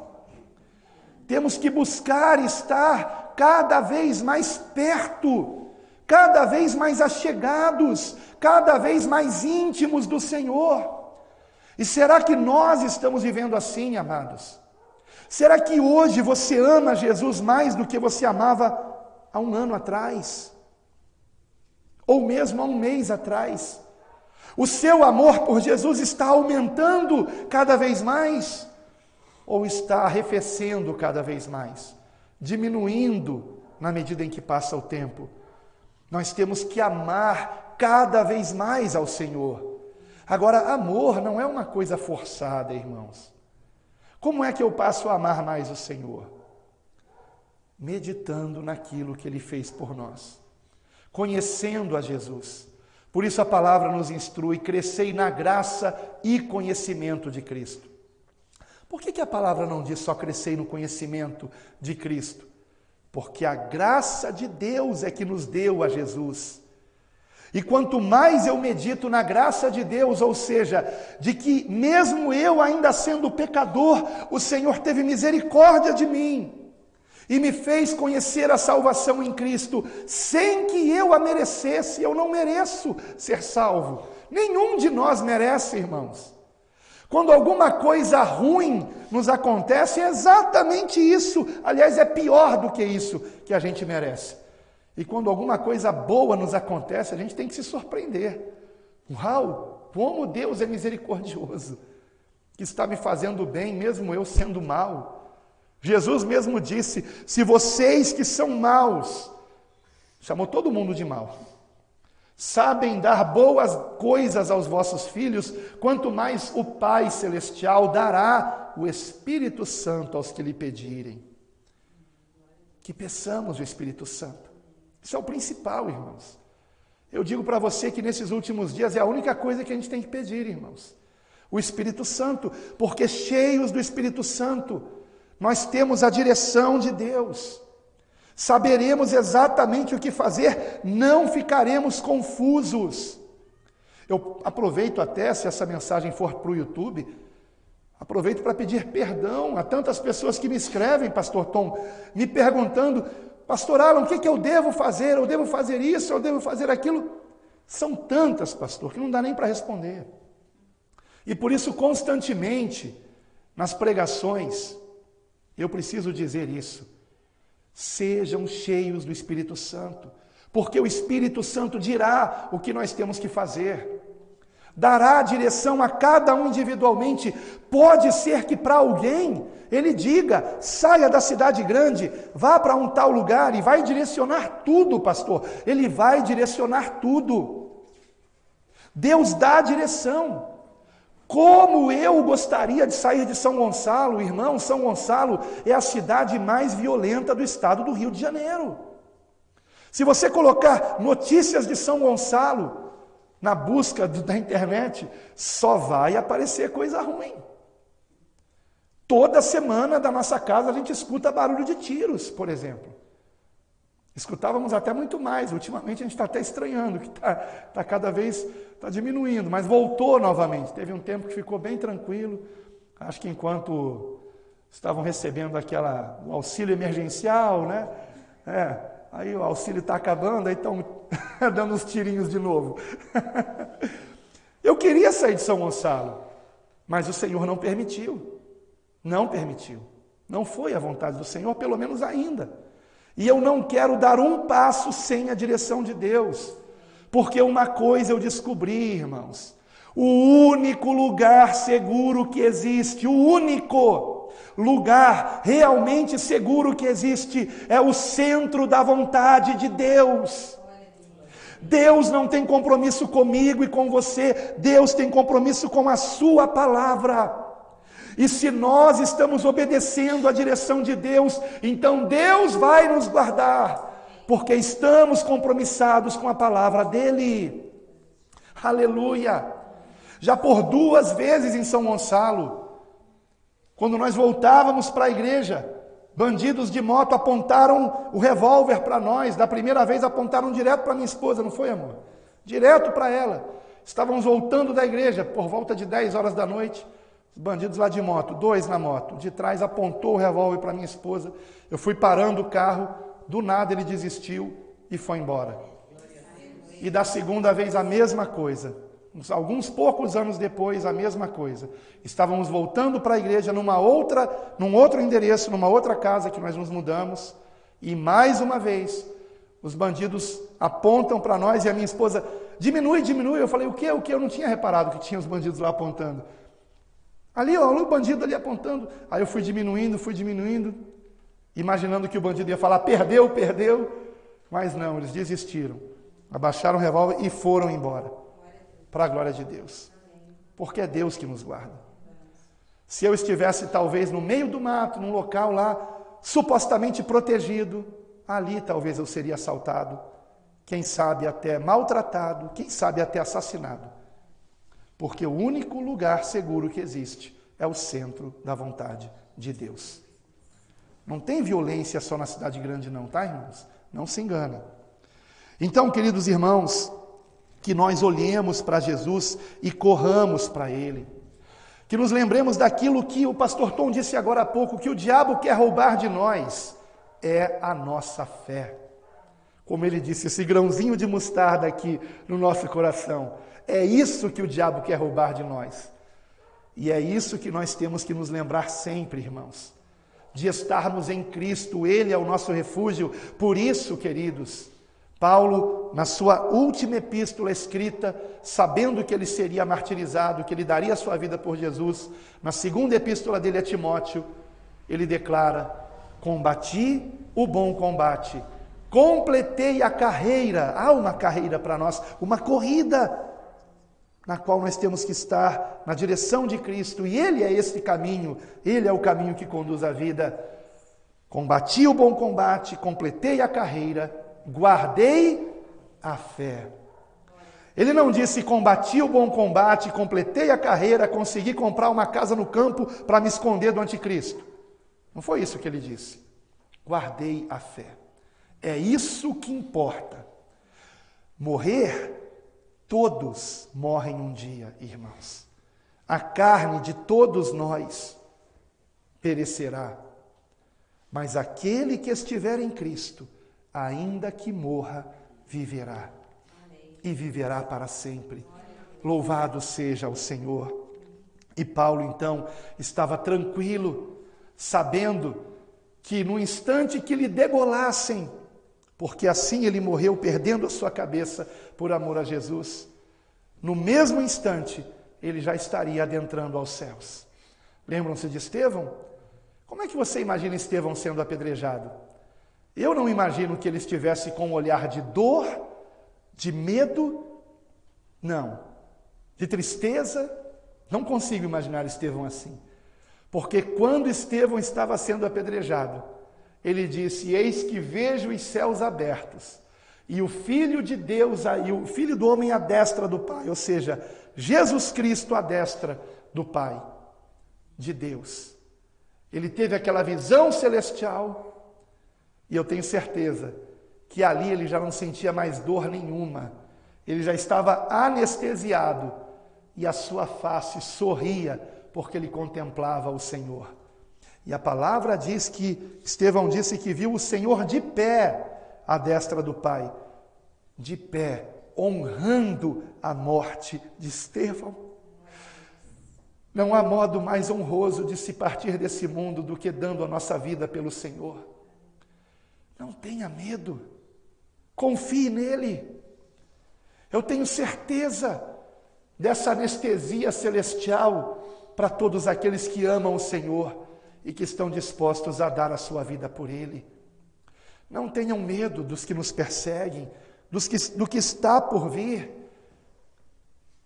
temos que buscar estar cada vez mais perto, cada vez mais achegados, cada vez mais íntimos do Senhor. E será que nós estamos vivendo assim, amados? Será que hoje você ama Jesus mais do que você amava há um ano atrás? Ou mesmo há um mês atrás? O seu amor por Jesus está aumentando cada vez mais? Ou está arrefecendo cada vez mais? Diminuindo na medida em que passa o tempo? Nós temos que amar cada vez mais ao Senhor. Agora, amor não é uma coisa forçada, irmãos. Como é que eu passo a amar mais o Senhor? Meditando naquilo que Ele fez por nós, conhecendo a Jesus. Por isso a palavra nos instrui, crescei na graça e conhecimento de Cristo. Por que a palavra não diz só crescei no conhecimento de Cristo? Porque a graça de Deus é que nos deu a Jesus. E quanto mais eu medito na graça de Deus, ou seja, de que mesmo eu ainda sendo pecador, o Senhor teve misericórdia de mim e me fez conhecer a salvação em Cristo, sem que eu a merecesse. Eu não mereço ser salvo. Nenhum de nós merece, irmãos. Quando alguma coisa ruim nos acontece, é exatamente isso. Aliás, é pior do que isso que a gente merece. E quando alguma coisa boa nos acontece, a gente tem que se surpreender. Uau, como Deus é misericordioso, que está me fazendo bem, mesmo eu sendo mau. Jesus mesmo disse, se vocês que são maus, chamou todo mundo de mau, sabem dar boas coisas aos vossos filhos, quanto mais o Pai Celestial dará o Espírito Santo aos que lhe pedirem. Que peçamos o Espírito Santo. Isso é o principal, irmãos. Eu digo para você que nesses últimos dias é a única coisa que a gente tem que pedir, irmãos. O Espírito Santo, porque cheios do Espírito Santo, nós temos a direção de Deus. Saberemos exatamente o que fazer, não ficaremos confusos. Eu aproveito até, se essa mensagem for para o YouTube, aproveito para pedir perdão a tantas pessoas que me escrevem, Pastor Tom, me perguntando, Pastor Alan, o que eu devo fazer? Eu devo fazer isso, eu devo fazer aquilo? São tantas, pastor, que não dá nem para responder. E por isso, constantemente, nas pregações, eu preciso dizer isso. Sejam cheios do Espírito Santo, porque o Espírito Santo dirá o que nós temos que fazer. Dará direção a cada um individualmente. Pode ser que para alguém ele diga, saia da cidade grande, vá para um tal lugar e vai direcionar tudo, pastor. Ele vai direcionar tudo. Deus dá a direção. Como eu gostaria de sair de São Gonçalo, irmão, São Gonçalo é a cidade mais violenta do estado do Rio de Janeiro. Se você colocar notícias de São Gonçalo na busca da internet, só vai aparecer coisa ruim. Toda semana da nossa casa a gente escuta barulho de tiros, por exemplo. Escutávamos até muito mais. Ultimamente a gente está até estranhando, que está cada vez diminuindo, mas voltou novamente. Teve um tempo que ficou bem tranquilo. Acho que enquanto estavam recebendo o auxílio emergencial, né? Aí o auxílio está acabando, aí estão dando uns tirinhos de novo. Eu queria sair de São Gonçalo, mas o Senhor não permitiu. Não permitiu. Não foi a vontade do Senhor, pelo menos ainda. E eu não quero dar um passo sem a direção de Deus. Porque uma coisa eu descobri, irmãos. O único lugar seguro que existe, o único lugar realmente seguro que existe é o centro da vontade de Deus. Deus não tem compromisso comigo e com você. Deus tem compromisso com a sua palavra. E se nós estamos obedecendo à direção de Deus, então Deus vai nos guardar, porque estamos compromissados com a palavra dele. Aleluia! Já por 2 vezes em São Gonçalo, quando nós voltávamos para a igreja, bandidos de moto apontaram o revólver para nós. Da primeira vez apontaram direto para minha esposa, não foi, amor? Direto para ela. Estávamos voltando da igreja por volta de 10 horas da noite. Bandidos lá de moto, 2 na moto, de trás apontou o revólver para minha esposa, eu fui parando o carro, do nada ele desistiu e foi embora. E da segunda vez a mesma coisa, alguns poucos anos depois a mesma coisa, estávamos voltando para a igreja num outro endereço, numa outra casa que nós nos mudamos, e mais uma vez, os bandidos apontam para nós e a minha esposa, diminui, eu falei, o que? Eu não tinha reparado que tinha os bandidos lá apontando. Ali, olha o bandido ali apontando. Aí eu fui diminuindo, imaginando que o bandido ia falar, perdeu. Mas não, eles desistiram. Abaixaram o revólver e foram embora. Para a glória de Deus. Porque é Deus que nos guarda. Se eu estivesse talvez no meio do mato, num local lá, supostamente protegido, ali talvez eu seria assaltado. Quem sabe até maltratado, quem sabe até assassinado. Porque o único lugar seguro que existe é o centro da vontade de Deus. Não tem violência só na cidade grande não, tá, irmãos? Não se engane. Então, queridos irmãos, que nós olhemos para Jesus e corramos para Ele. Que nos lembremos daquilo que o pastor Tom disse agora há pouco, que o diabo quer roubar de nós, é a nossa fé. Como ele disse, esse grãozinho de mostarda aqui no nosso coração. É isso que o diabo quer roubar de nós. E é isso que nós temos que nos lembrar sempre, irmãos. De estarmos em Cristo, Ele é o nosso refúgio. Por isso, queridos, Paulo, na sua última epístola escrita, sabendo que ele seria martirizado, que ele daria a sua vida por Jesus, na segunda epístola dele a Timóteo, ele declara, combati o bom combate, completei a carreira. Há uma carreira para nós, uma corrida, na qual nós temos que estar na direção de Cristo, e Ele é esse caminho, Ele é o caminho que conduz à vida. Combati o bom combate, completei a carreira, guardei a fé. Ele não disse, combati o bom combate, completei a carreira, consegui comprar uma casa no campo para me esconder do anticristo. Não foi isso que ele disse. Guardei a fé. É isso que importa. Morrer, todos morrem um dia, irmãos. A carne de todos nós perecerá. Mas aquele que estiver em Cristo, ainda que morra, viverá. E viverá para sempre. Louvado seja o Senhor. E Paulo, então, estava tranquilo, sabendo que no instante que lhe degolassem, porque assim ele morreu perdendo a sua cabeça por amor a Jesus, no mesmo instante ele já estaria adentrando aos céus. Lembram-se de Estevão? Como é que você imagina Estevão sendo apedrejado? Eu não imagino que ele estivesse com um olhar de dor, de medo, não, de tristeza. Não consigo imaginar Estevão assim. Porque quando Estevão estava sendo apedrejado, ele disse, eis que vejo os céus abertos, e o Filho de Deus, e o Filho do homem à destra do Pai, ou seja, Jesus Cristo à destra do Pai, de Deus. Ele teve aquela visão celestial, e eu tenho certeza que ali ele já não sentia mais dor nenhuma, ele já estava anestesiado e a sua face sorria porque ele contemplava o Senhor. E a palavra diz que, Estevão disse que viu o Senhor de pé à destra do Pai, de pé, honrando a morte de Estevão. Não há modo mais honroso de se partir desse mundo do que dando a nossa vida pelo Senhor. Não tenha medo, confie nele. Eu tenho certeza dessa anestesia celestial para todos aqueles que amam o Senhor e que estão dispostos a dar a sua vida por Ele. Não tenham medo dos que nos perseguem, do que está por vir.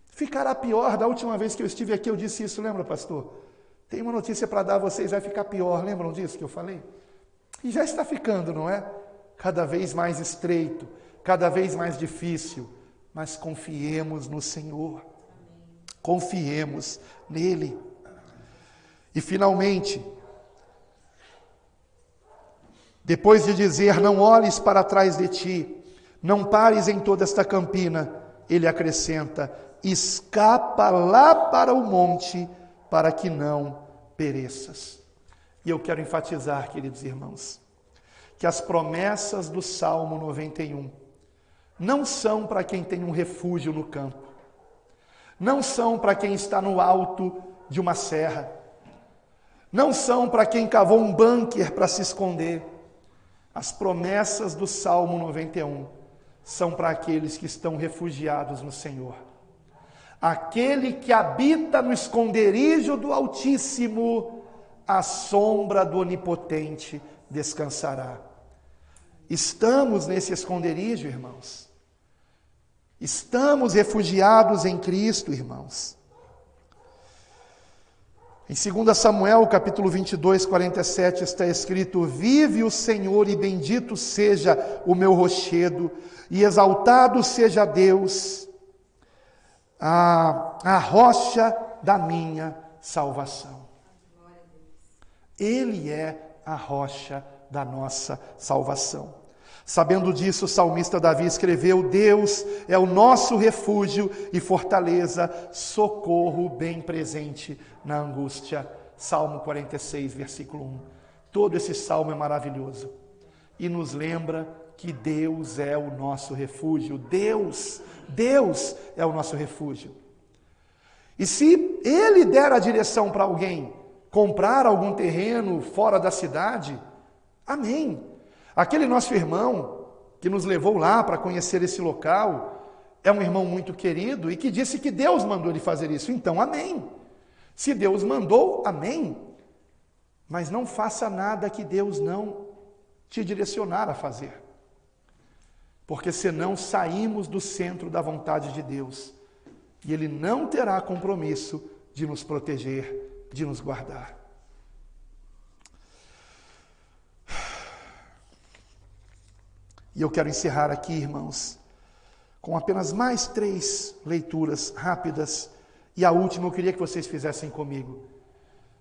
Ficará pior. Da última vez que eu estive aqui eu disse isso, lembra, pastor? Tem uma notícia para dar a vocês, vai ficar pior. Lembram disso que eu falei? E já está ficando, não é? Cada vez mais estreito, cada vez mais difícil. Mas confiemos no Senhor. Confiemos nele. E finalmente, depois de dizer, não olhes para trás de ti, não pares em toda esta campina, ele acrescenta, escapa lá para o monte, para que não pereças. E eu quero enfatizar, queridos irmãos, que as promessas do Salmo 91 não são para quem tem um refúgio no campo, não são para quem está no alto de uma serra, não são para quem cavou um bunker para se esconder. As promessas do Salmo 91 são para aqueles que estão refugiados no Senhor. Aquele que habita no esconderijo do Altíssimo, à sombra do Onipotente descansará. Estamos nesse esconderijo, irmãos. Estamos refugiados em Cristo, irmãos. Em 2 Samuel, capítulo 22, 47, está escrito, vive o Senhor e bendito seja o meu rochedo, e exaltado seja Deus, a rocha da minha salvação. Ele é a rocha da nossa salvação. Sabendo disso, o salmista Davi escreveu, Deus é o nosso refúgio e fortaleza, socorro bem presente na angústia. Salmo 46, versículo 1. Todo esse salmo é maravilhoso e nos lembra que Deus é o nosso refúgio. Deus é o nosso refúgio. E se Ele der a direção para alguém comprar algum terreno fora da cidade, amém. Aquele nosso irmão que nos levou lá para conhecer esse local, é um irmão muito querido e que disse que Deus mandou ele fazer isso. Então, amém. Se Deus mandou, amém. Mas não faça nada que Deus não te direcionar a fazer. Porque senão saímos do centro da vontade de Deus. E Ele não terá compromisso de nos proteger, de nos guardar. E eu quero encerrar aqui, irmãos, com apenas mais 3 leituras rápidas. E a última eu queria que vocês fizessem comigo.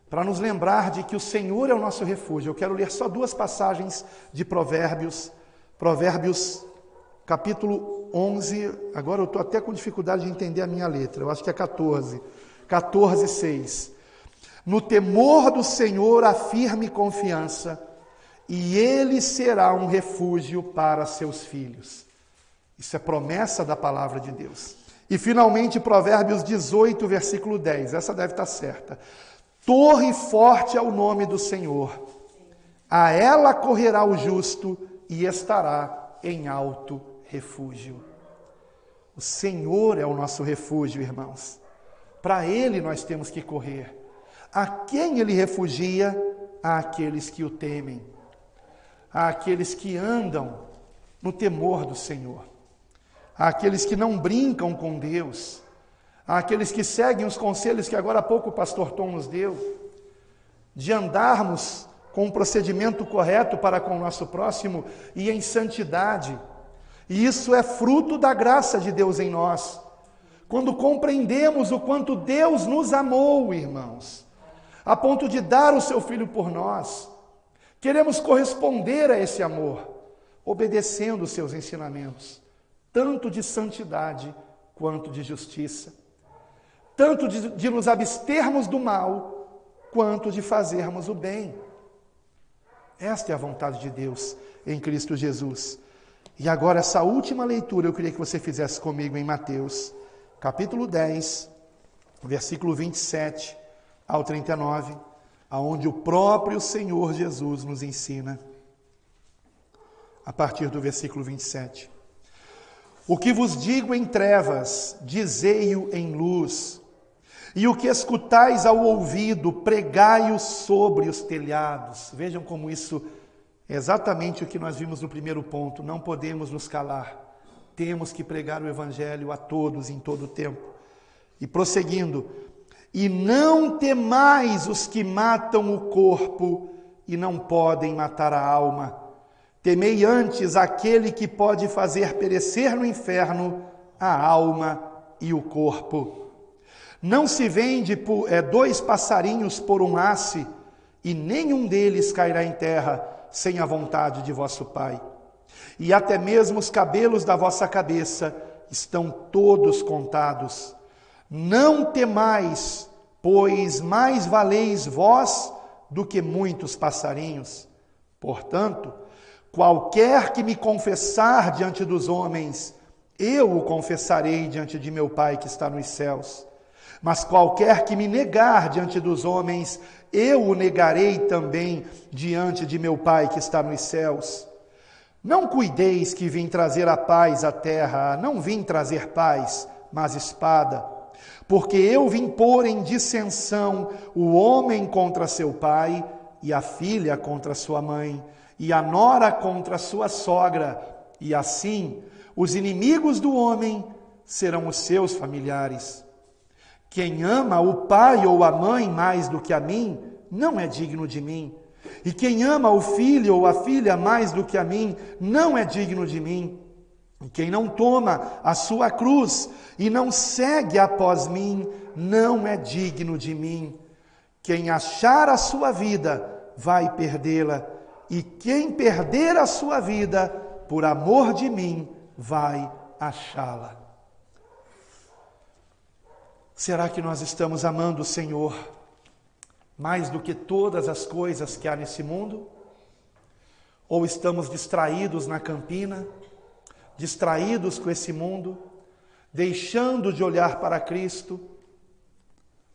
Para nos lembrar de que o Senhor é o nosso refúgio. Eu quero ler só 2 passagens de Provérbios. Provérbios, capítulo 11. Agora eu estou até com dificuldade de entender a minha letra. Eu acho que é 14. 14, 6. No temor do Senhor há firme confiança, e Ele será um refúgio para seus filhos. Isso é promessa da palavra de Deus. E finalmente Provérbios 18, versículo 10. Essa deve estar certa. Torre forte é o nome do Senhor. A ela correrá o justo e estará em alto refúgio. O Senhor é o nosso refúgio, irmãos. Para Ele nós temos que correr. A quem Ele refugia? Àqueles que o temem. Àqueles que andam no temor do Senhor. Àqueles que não brincam com Deus. Àqueles que seguem os conselhos que agora há pouco o pastor Tom nos deu, de andarmos com um procedimento correto para com o nosso próximo e em santidade. E isso é fruto da graça de Deus em nós. Quando compreendemos o quanto Deus nos amou, irmãos, a ponto de dar o seu Filho por nós, queremos corresponder a esse amor. obedecendo os seus ensinamentos, tanto de santidade quanto de justiça, tanto de nos abstermos do mal, quanto de fazermos o bem. Esta é a vontade de Deus em Cristo Jesus. E agora essa última leitura eu queria que você fizesse comigo em Mateus, capítulo 10, versículo 27 ao 39, aonde o próprio Senhor Jesus nos ensina, a partir do versículo 27. O que vos digo em trevas, dizei-o em luz, e o que escutais ao ouvido, pregai-o sobre os telhados. Vejam como isso é exatamente o que nós vimos no primeiro ponto. Não podemos nos calar. Temos que pregar o Evangelho a todos, em todo o tempo. E prosseguindo, e não temais os que matam o corpo e não podem matar a alma. Temei antes aquele que pode fazer perecer no inferno a alma e o corpo. Não se vende 2 passarinhos por um asse, e nenhum deles cairá em terra sem a vontade de vosso Pai. E até mesmo os cabelos da vossa cabeça estão todos contados. Não temais, pois mais valeis vós do que muitos passarinhos. Portanto, qualquer que me confessar diante dos homens, eu o confessarei diante de meu Pai que está nos céus. Mas qualquer que me negar diante dos homens, eu o negarei também diante de meu Pai que está nos céus. Não cuideis que vim trazer a paz à terra, não vim trazer paz, mas espada. Porque eu vim pôr em dissensão o homem contra seu pai, e a filha contra sua mãe, e a nora contra sua sogra, e assim os inimigos do homem serão os seus familiares. Quem ama o pai ou a mãe mais do que a mim, não é digno de mim. E quem ama o filho ou a filha mais do que a mim, não é digno de mim. E quem não toma a sua cruz e não segue após mim, não é digno de mim. Quem achar a sua vida, vai perdê-la. E quem perder a sua vida, por amor de mim, vai achá-la. Será que nós estamos amando o Senhor mais do que todas as coisas que há nesse mundo? Ou estamos distraídos na campina, distraídos com esse mundo, deixando de olhar para Cristo,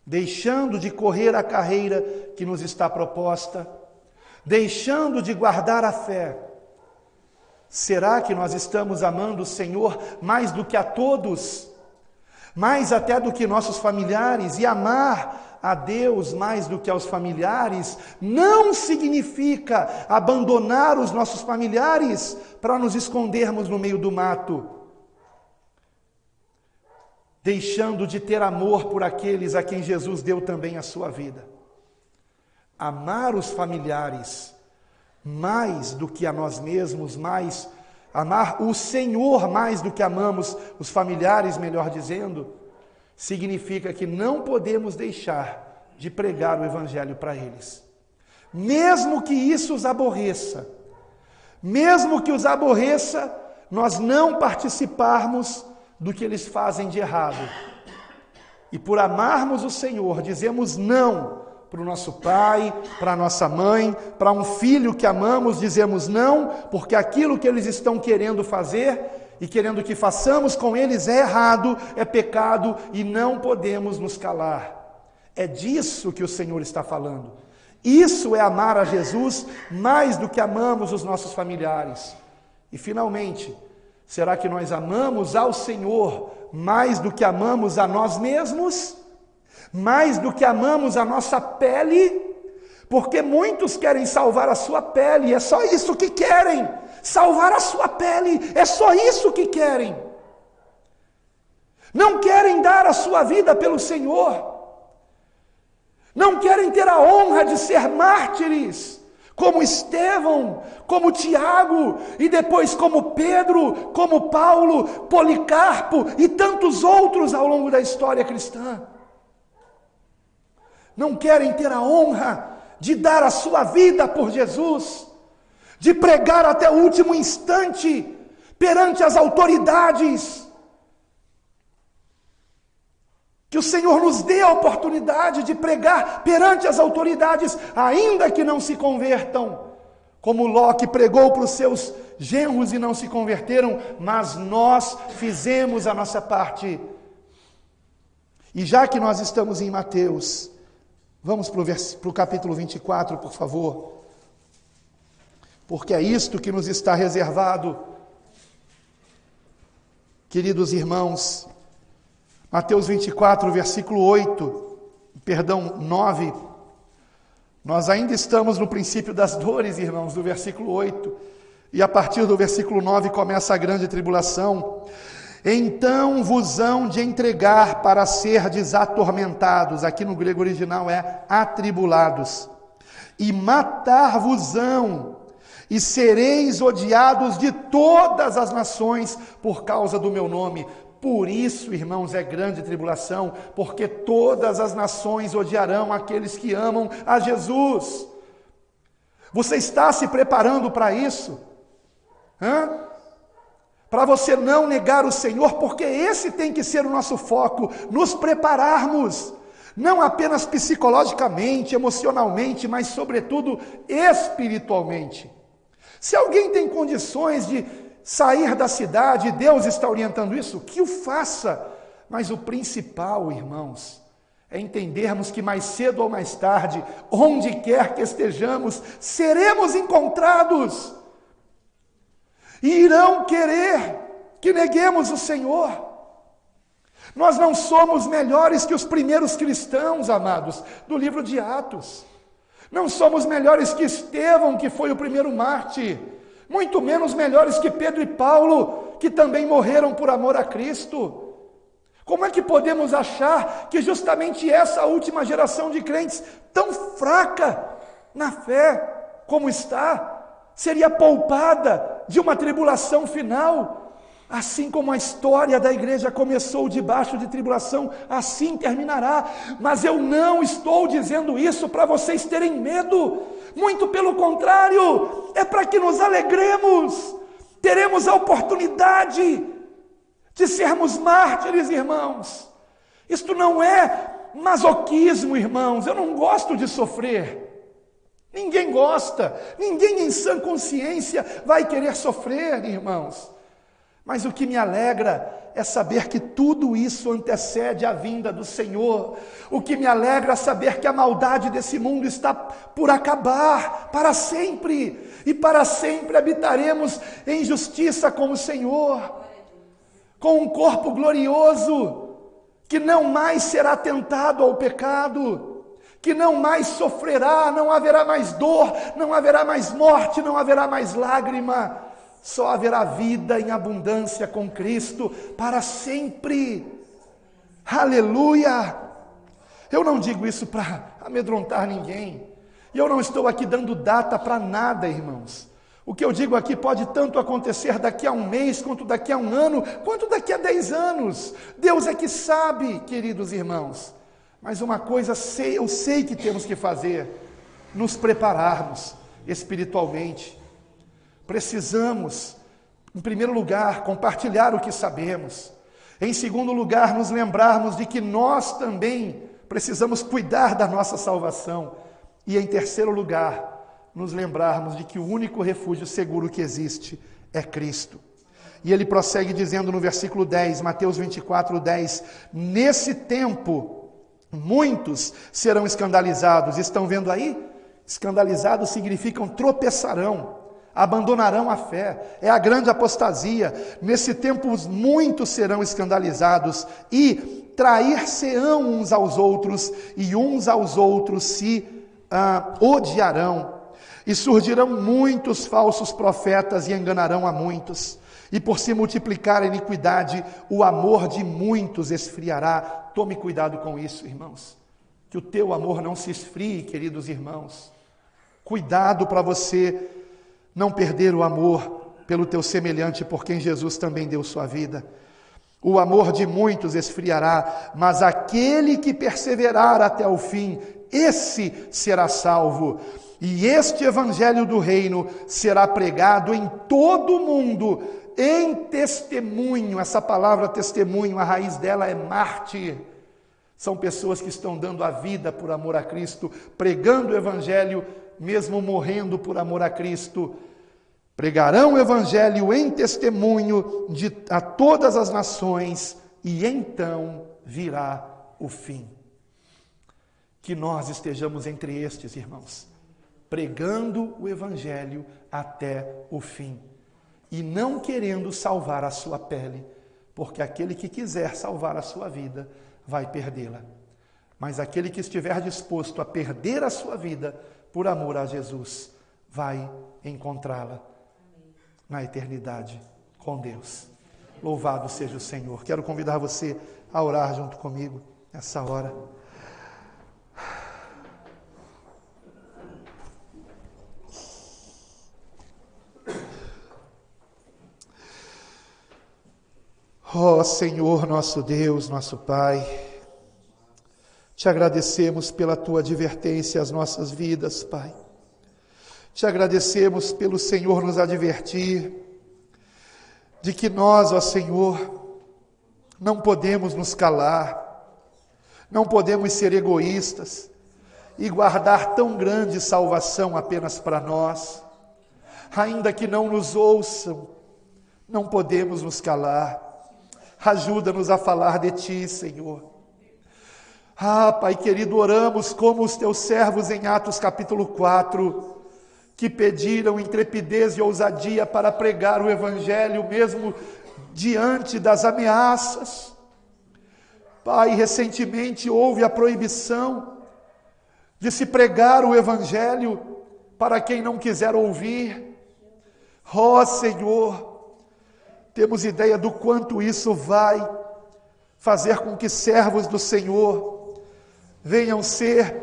deixando de correr a carreira que nos está proposta, deixando de guardar a fé? Será que nós estamos amando o Senhor mais do que a todos? Mais até do que nossos familiares? E amar a Deus mais do que aos familiares não significa abandonar os nossos familiares para nos escondermos no meio do mato, deixando de ter amor por aqueles a quem Jesus deu também a sua vida. Amar os familiares mais do que a nós mesmos, amar o Senhor mais do que amamos os familiares, melhor dizendo, significa que não podemos deixar de pregar o Evangelho para eles. Mesmo que isso os aborreça, nós não participarmos do que eles fazem de errado. E por amarmos o Senhor, dizemos não para o nosso pai, para a nossa mãe, para um filho que amamos, dizemos não, porque aquilo que eles estão querendo fazer e querendo que façamos com eles é errado, é pecado, e não podemos nos calar. É disso que o Senhor está falando. Isso é amar a Jesus mais do que amamos os nossos familiares. E finalmente, será que nós amamos ao Senhor mais do que amamos a nós mesmos? Mais do que amamos a nossa pele? Porque muitos querem salvar a sua pele, é só isso que querem. Salvar a sua pele, é só isso que querem. Não querem dar a sua vida pelo Senhor. Não querem ter a honra de ser mártires, como Estevão, como Tiago, e depois como Pedro, como Paulo, Policarpo e tantos outros ao longo da história cristã. Não querem ter a honra de dar a sua vida por Jesus. de pregar até o último instante perante as autoridades. Que o Senhor nos dê a oportunidade de pregar perante as autoridades, ainda que não se convertam. Como Ló, que pregou para os seus genros e não se converteram, mas nós fizemos a nossa parte. E já que nós estamos em Mateus, vamos para o capítulo 24, por favor. Porque é isto que nos está reservado. Queridos irmãos, Mateus 24, versículo 9. Nós ainda estamos no princípio das dores, irmãos, do versículo 8. E a partir do versículo 9 começa a grande tribulação. Então vos hão de entregar para serdes atormentados. Aqui no grego original é atribulados. E matar-vos-ão. E sereis odiados de todas as nações por causa do meu nome. Por isso, irmãos, é grande tribulação, porque todas as nações odiarão aqueles que amam a Jesus. Você está se preparando para isso? Para você não negar o Senhor, porque esse tem que ser o nosso foco, nos prepararmos, não apenas psicologicamente, emocionalmente, mas sobretudo espiritualmente. Se alguém tem condições de sair da cidade, Deus está orientando isso, que o faça. Mas o principal, irmãos, é entendermos que mais cedo ou mais tarde, onde quer que estejamos, seremos encontrados. E irão querer que neguemos o Senhor. Nós não somos melhores que os primeiros cristãos, amados, do livro de Atos. Não somos melhores que Estevão, que foi o primeiro mártir. Muito menos melhores que Pedro e Paulo, que também morreram por amor a Cristo. Como é que podemos achar que justamente essa última geração de crentes, tão fraca na fé como está, seria poupada de uma tribulação final? Assim como a história da igreja começou debaixo de tribulação, assim terminará. Mas eu não estou dizendo isso para vocês terem medo. Muito pelo contrário, é para que nos alegremos. Teremos a oportunidade de sermos mártires, irmãos. Isto não é masoquismo, irmãos. Eu não gosto de sofrer. Ninguém gosta. Ninguém em sã consciência vai querer sofrer, irmãos. Mas o que me alegra é saber que tudo isso antecede a vinda do Senhor. O que me alegra é saber que a maldade desse mundo está por acabar para sempre. E para sempre habitaremos em justiça com o Senhor. Com um corpo glorioso, que não mais será tentado ao pecado, que não mais sofrerá, não haverá mais dor, não haverá mais morte, não haverá mais lágrima. Só haverá vida em abundância com Cristo para sempre. Aleluia! Eu não digo isso para amedrontar ninguém. E eu não estou aqui dando data para nada, irmãos. O que eu digo aqui pode tanto acontecer daqui a um mês, quanto daqui a um ano, quanto daqui a 10 anos. Deus é que sabe, queridos irmãos. Mas uma coisa eu sei que temos que fazer: nos prepararmos espiritualmente. Precisamos, em primeiro lugar, compartilhar o que sabemos. Em segundo lugar, nos lembrarmos de que nós também precisamos cuidar da nossa salvação. E em terceiro lugar, nos lembrarmos de que o único refúgio seguro que existe é Cristo. E ele prossegue dizendo no versículo 10, Mateus 24, 10, nesse tempo, muitos serão escandalizados. Estão vendo aí? Escandalizados significam tropeçarão. Abandonarão a fé, é a grande apostasia. Nesse tempo muitos serão escandalizados e trair-se-ão uns aos outros, e uns aos outros se odiarão. E surgirão muitos falsos profetas e enganarão a muitos. E por se multiplicar a iniquidade, o amor de muitos esfriará. Tome cuidado com isso, irmãos. Que o teu amor não se esfrie, queridos irmãos. Cuidado para você não perder o amor pelo teu semelhante, por quem Jesus também deu sua vida. O amor de muitos esfriará, mas aquele que perseverar até o fim, esse será salvo. E este evangelho do reino será pregado em todo o mundo, em testemunho. Essa palavra testemunho, a raiz dela é mártir. São pessoas que estão dando a vida por amor a Cristo, pregando o evangelho, mesmo morrendo por amor a Cristo. Pregarão o evangelho em testemunho a todas as nações, e então virá o fim. Que nós estejamos entre estes, irmãos, pregando o evangelho até o fim, e não querendo salvar a sua pele, porque aquele que quiser salvar a sua vida, vai perdê-la. Mas aquele que estiver disposto a perder a sua vida por amor a Jesus, vai encontrá-la na eternidade com Deus. Louvado seja o Senhor. Quero convidar você a orar junto comigo nessa hora. Ó Senhor, nosso Deus, nosso Pai, te agradecemos pela tua advertência às nossas vidas, Pai. Te agradecemos pelo Senhor nos advertir de que nós, ó Senhor, não podemos nos calar, não podemos ser egoístas e guardar tão grande salvação apenas para nós. Ainda que não nos ouçam, não podemos nos calar. Ajuda-nos a falar de Ti, Senhor. Pai querido, oramos como os Teus servos em Atos capítulo 4, que pediram intrepidez e ousadia para pregar o Evangelho, mesmo diante das ameaças. Pai, recentemente houve a proibição de se pregar o Evangelho para quem não quiser ouvir. Senhor, temos ideia do quanto isso vai fazer com que servos do Senhor venham ser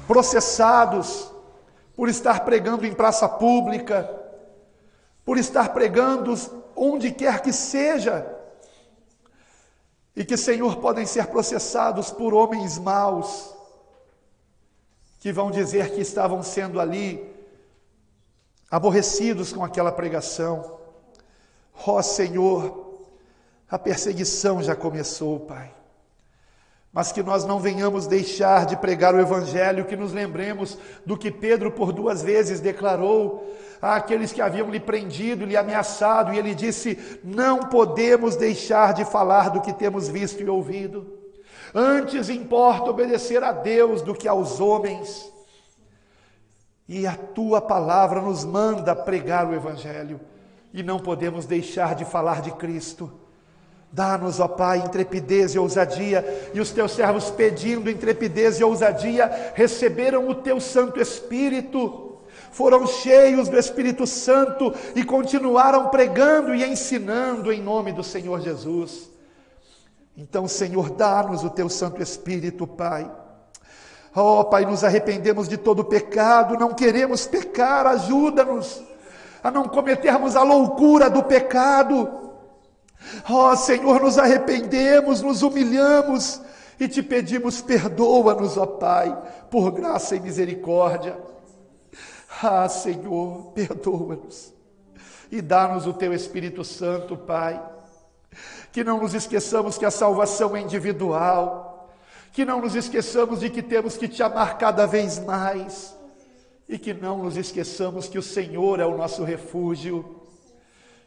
processados por estar pregando em praça pública, por estar pregando onde quer que seja, e que, Senhor, podem ser processados por homens maus, que vão dizer que estavam sendo ali aborrecidos com aquela pregação. Senhor, a perseguição já começou, Pai. Mas que nós não venhamos deixar de pregar o Evangelho, que nos lembremos do que Pedro por 2 vezes declarou àqueles que haviam lhe prendido, lhe ameaçado, e ele disse: não podemos deixar de falar do que temos visto e ouvido. Antes importa obedecer a Deus do que aos homens. E a Tua palavra nos manda pregar o Evangelho, e não podemos deixar de falar de Cristo. Dá-nos, ó Pai, intrepidez e ousadia, e os Teus servos, pedindo intrepidez e ousadia, receberam o Teu Santo Espírito, foram cheios do Espírito Santo e continuaram pregando e ensinando em nome do Senhor Jesus. Então, Senhor, dá-nos o Teu Santo Espírito, Pai. Pai, nos arrependemos de todo pecado, não queremos pecar, ajuda-nos a não cometermos a loucura do pecado. Senhor, nos arrependemos, nos humilhamos e Te pedimos, perdoa-nos, ó Pai, por graça e misericórdia. Senhor, perdoa-nos e dá-nos o Teu Espírito Santo, Pai. Que não nos esqueçamos que a salvação é individual, que não nos esqueçamos de que temos que Te amar cada vez mais, e que não nos esqueçamos que o Senhor é o nosso refúgio.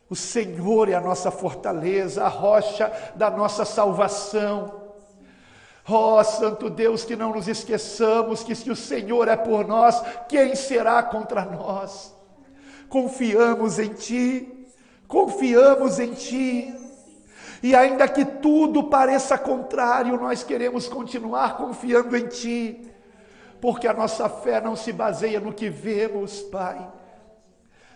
O Senhor é a nossa fortaleza, a rocha da nossa salvação. Santo Deus, que não nos esqueçamos que se o Senhor é por nós, quem será contra nós? Confiamos em Ti, confiamos em Ti. E ainda que tudo pareça contrário, nós queremos continuar confiando em Ti, porque a nossa fé não se baseia no que vemos, Pai.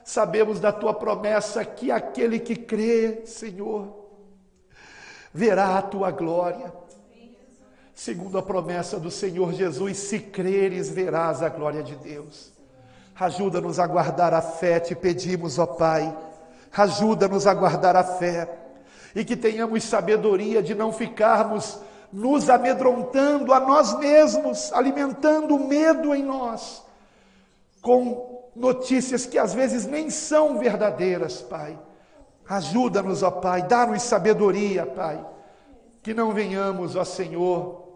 Sabemos da Tua promessa que aquele que crê, Senhor, verá a Tua glória. Segundo a promessa do Senhor Jesus, se creres, verás a glória de Deus. Ajuda-nos a guardar a fé, Te pedimos, ó Pai. Ajuda-nos a guardar a fé. E que tenhamos sabedoria de não ficarmos nos amedrontando a nós mesmos, alimentando o medo em nós, com notícias que às vezes nem são verdadeiras, Pai. Ajuda-nos, ó Pai, dá-nos sabedoria, Pai, que não venhamos, ó Senhor,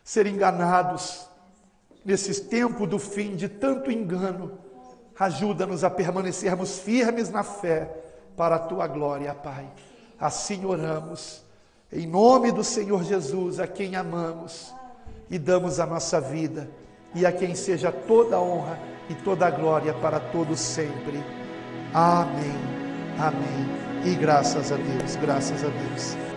ser enganados nesse tempo do fim de tanto engano. Ajuda-nos a permanecermos firmes na fé para a Tua glória, Pai. Assim oramos, em nome do Senhor Jesus, a quem amamos e damos a nossa vida, e a quem seja toda a honra e toda a glória para todos sempre. Amém, amém, e graças a Deus, graças a Deus.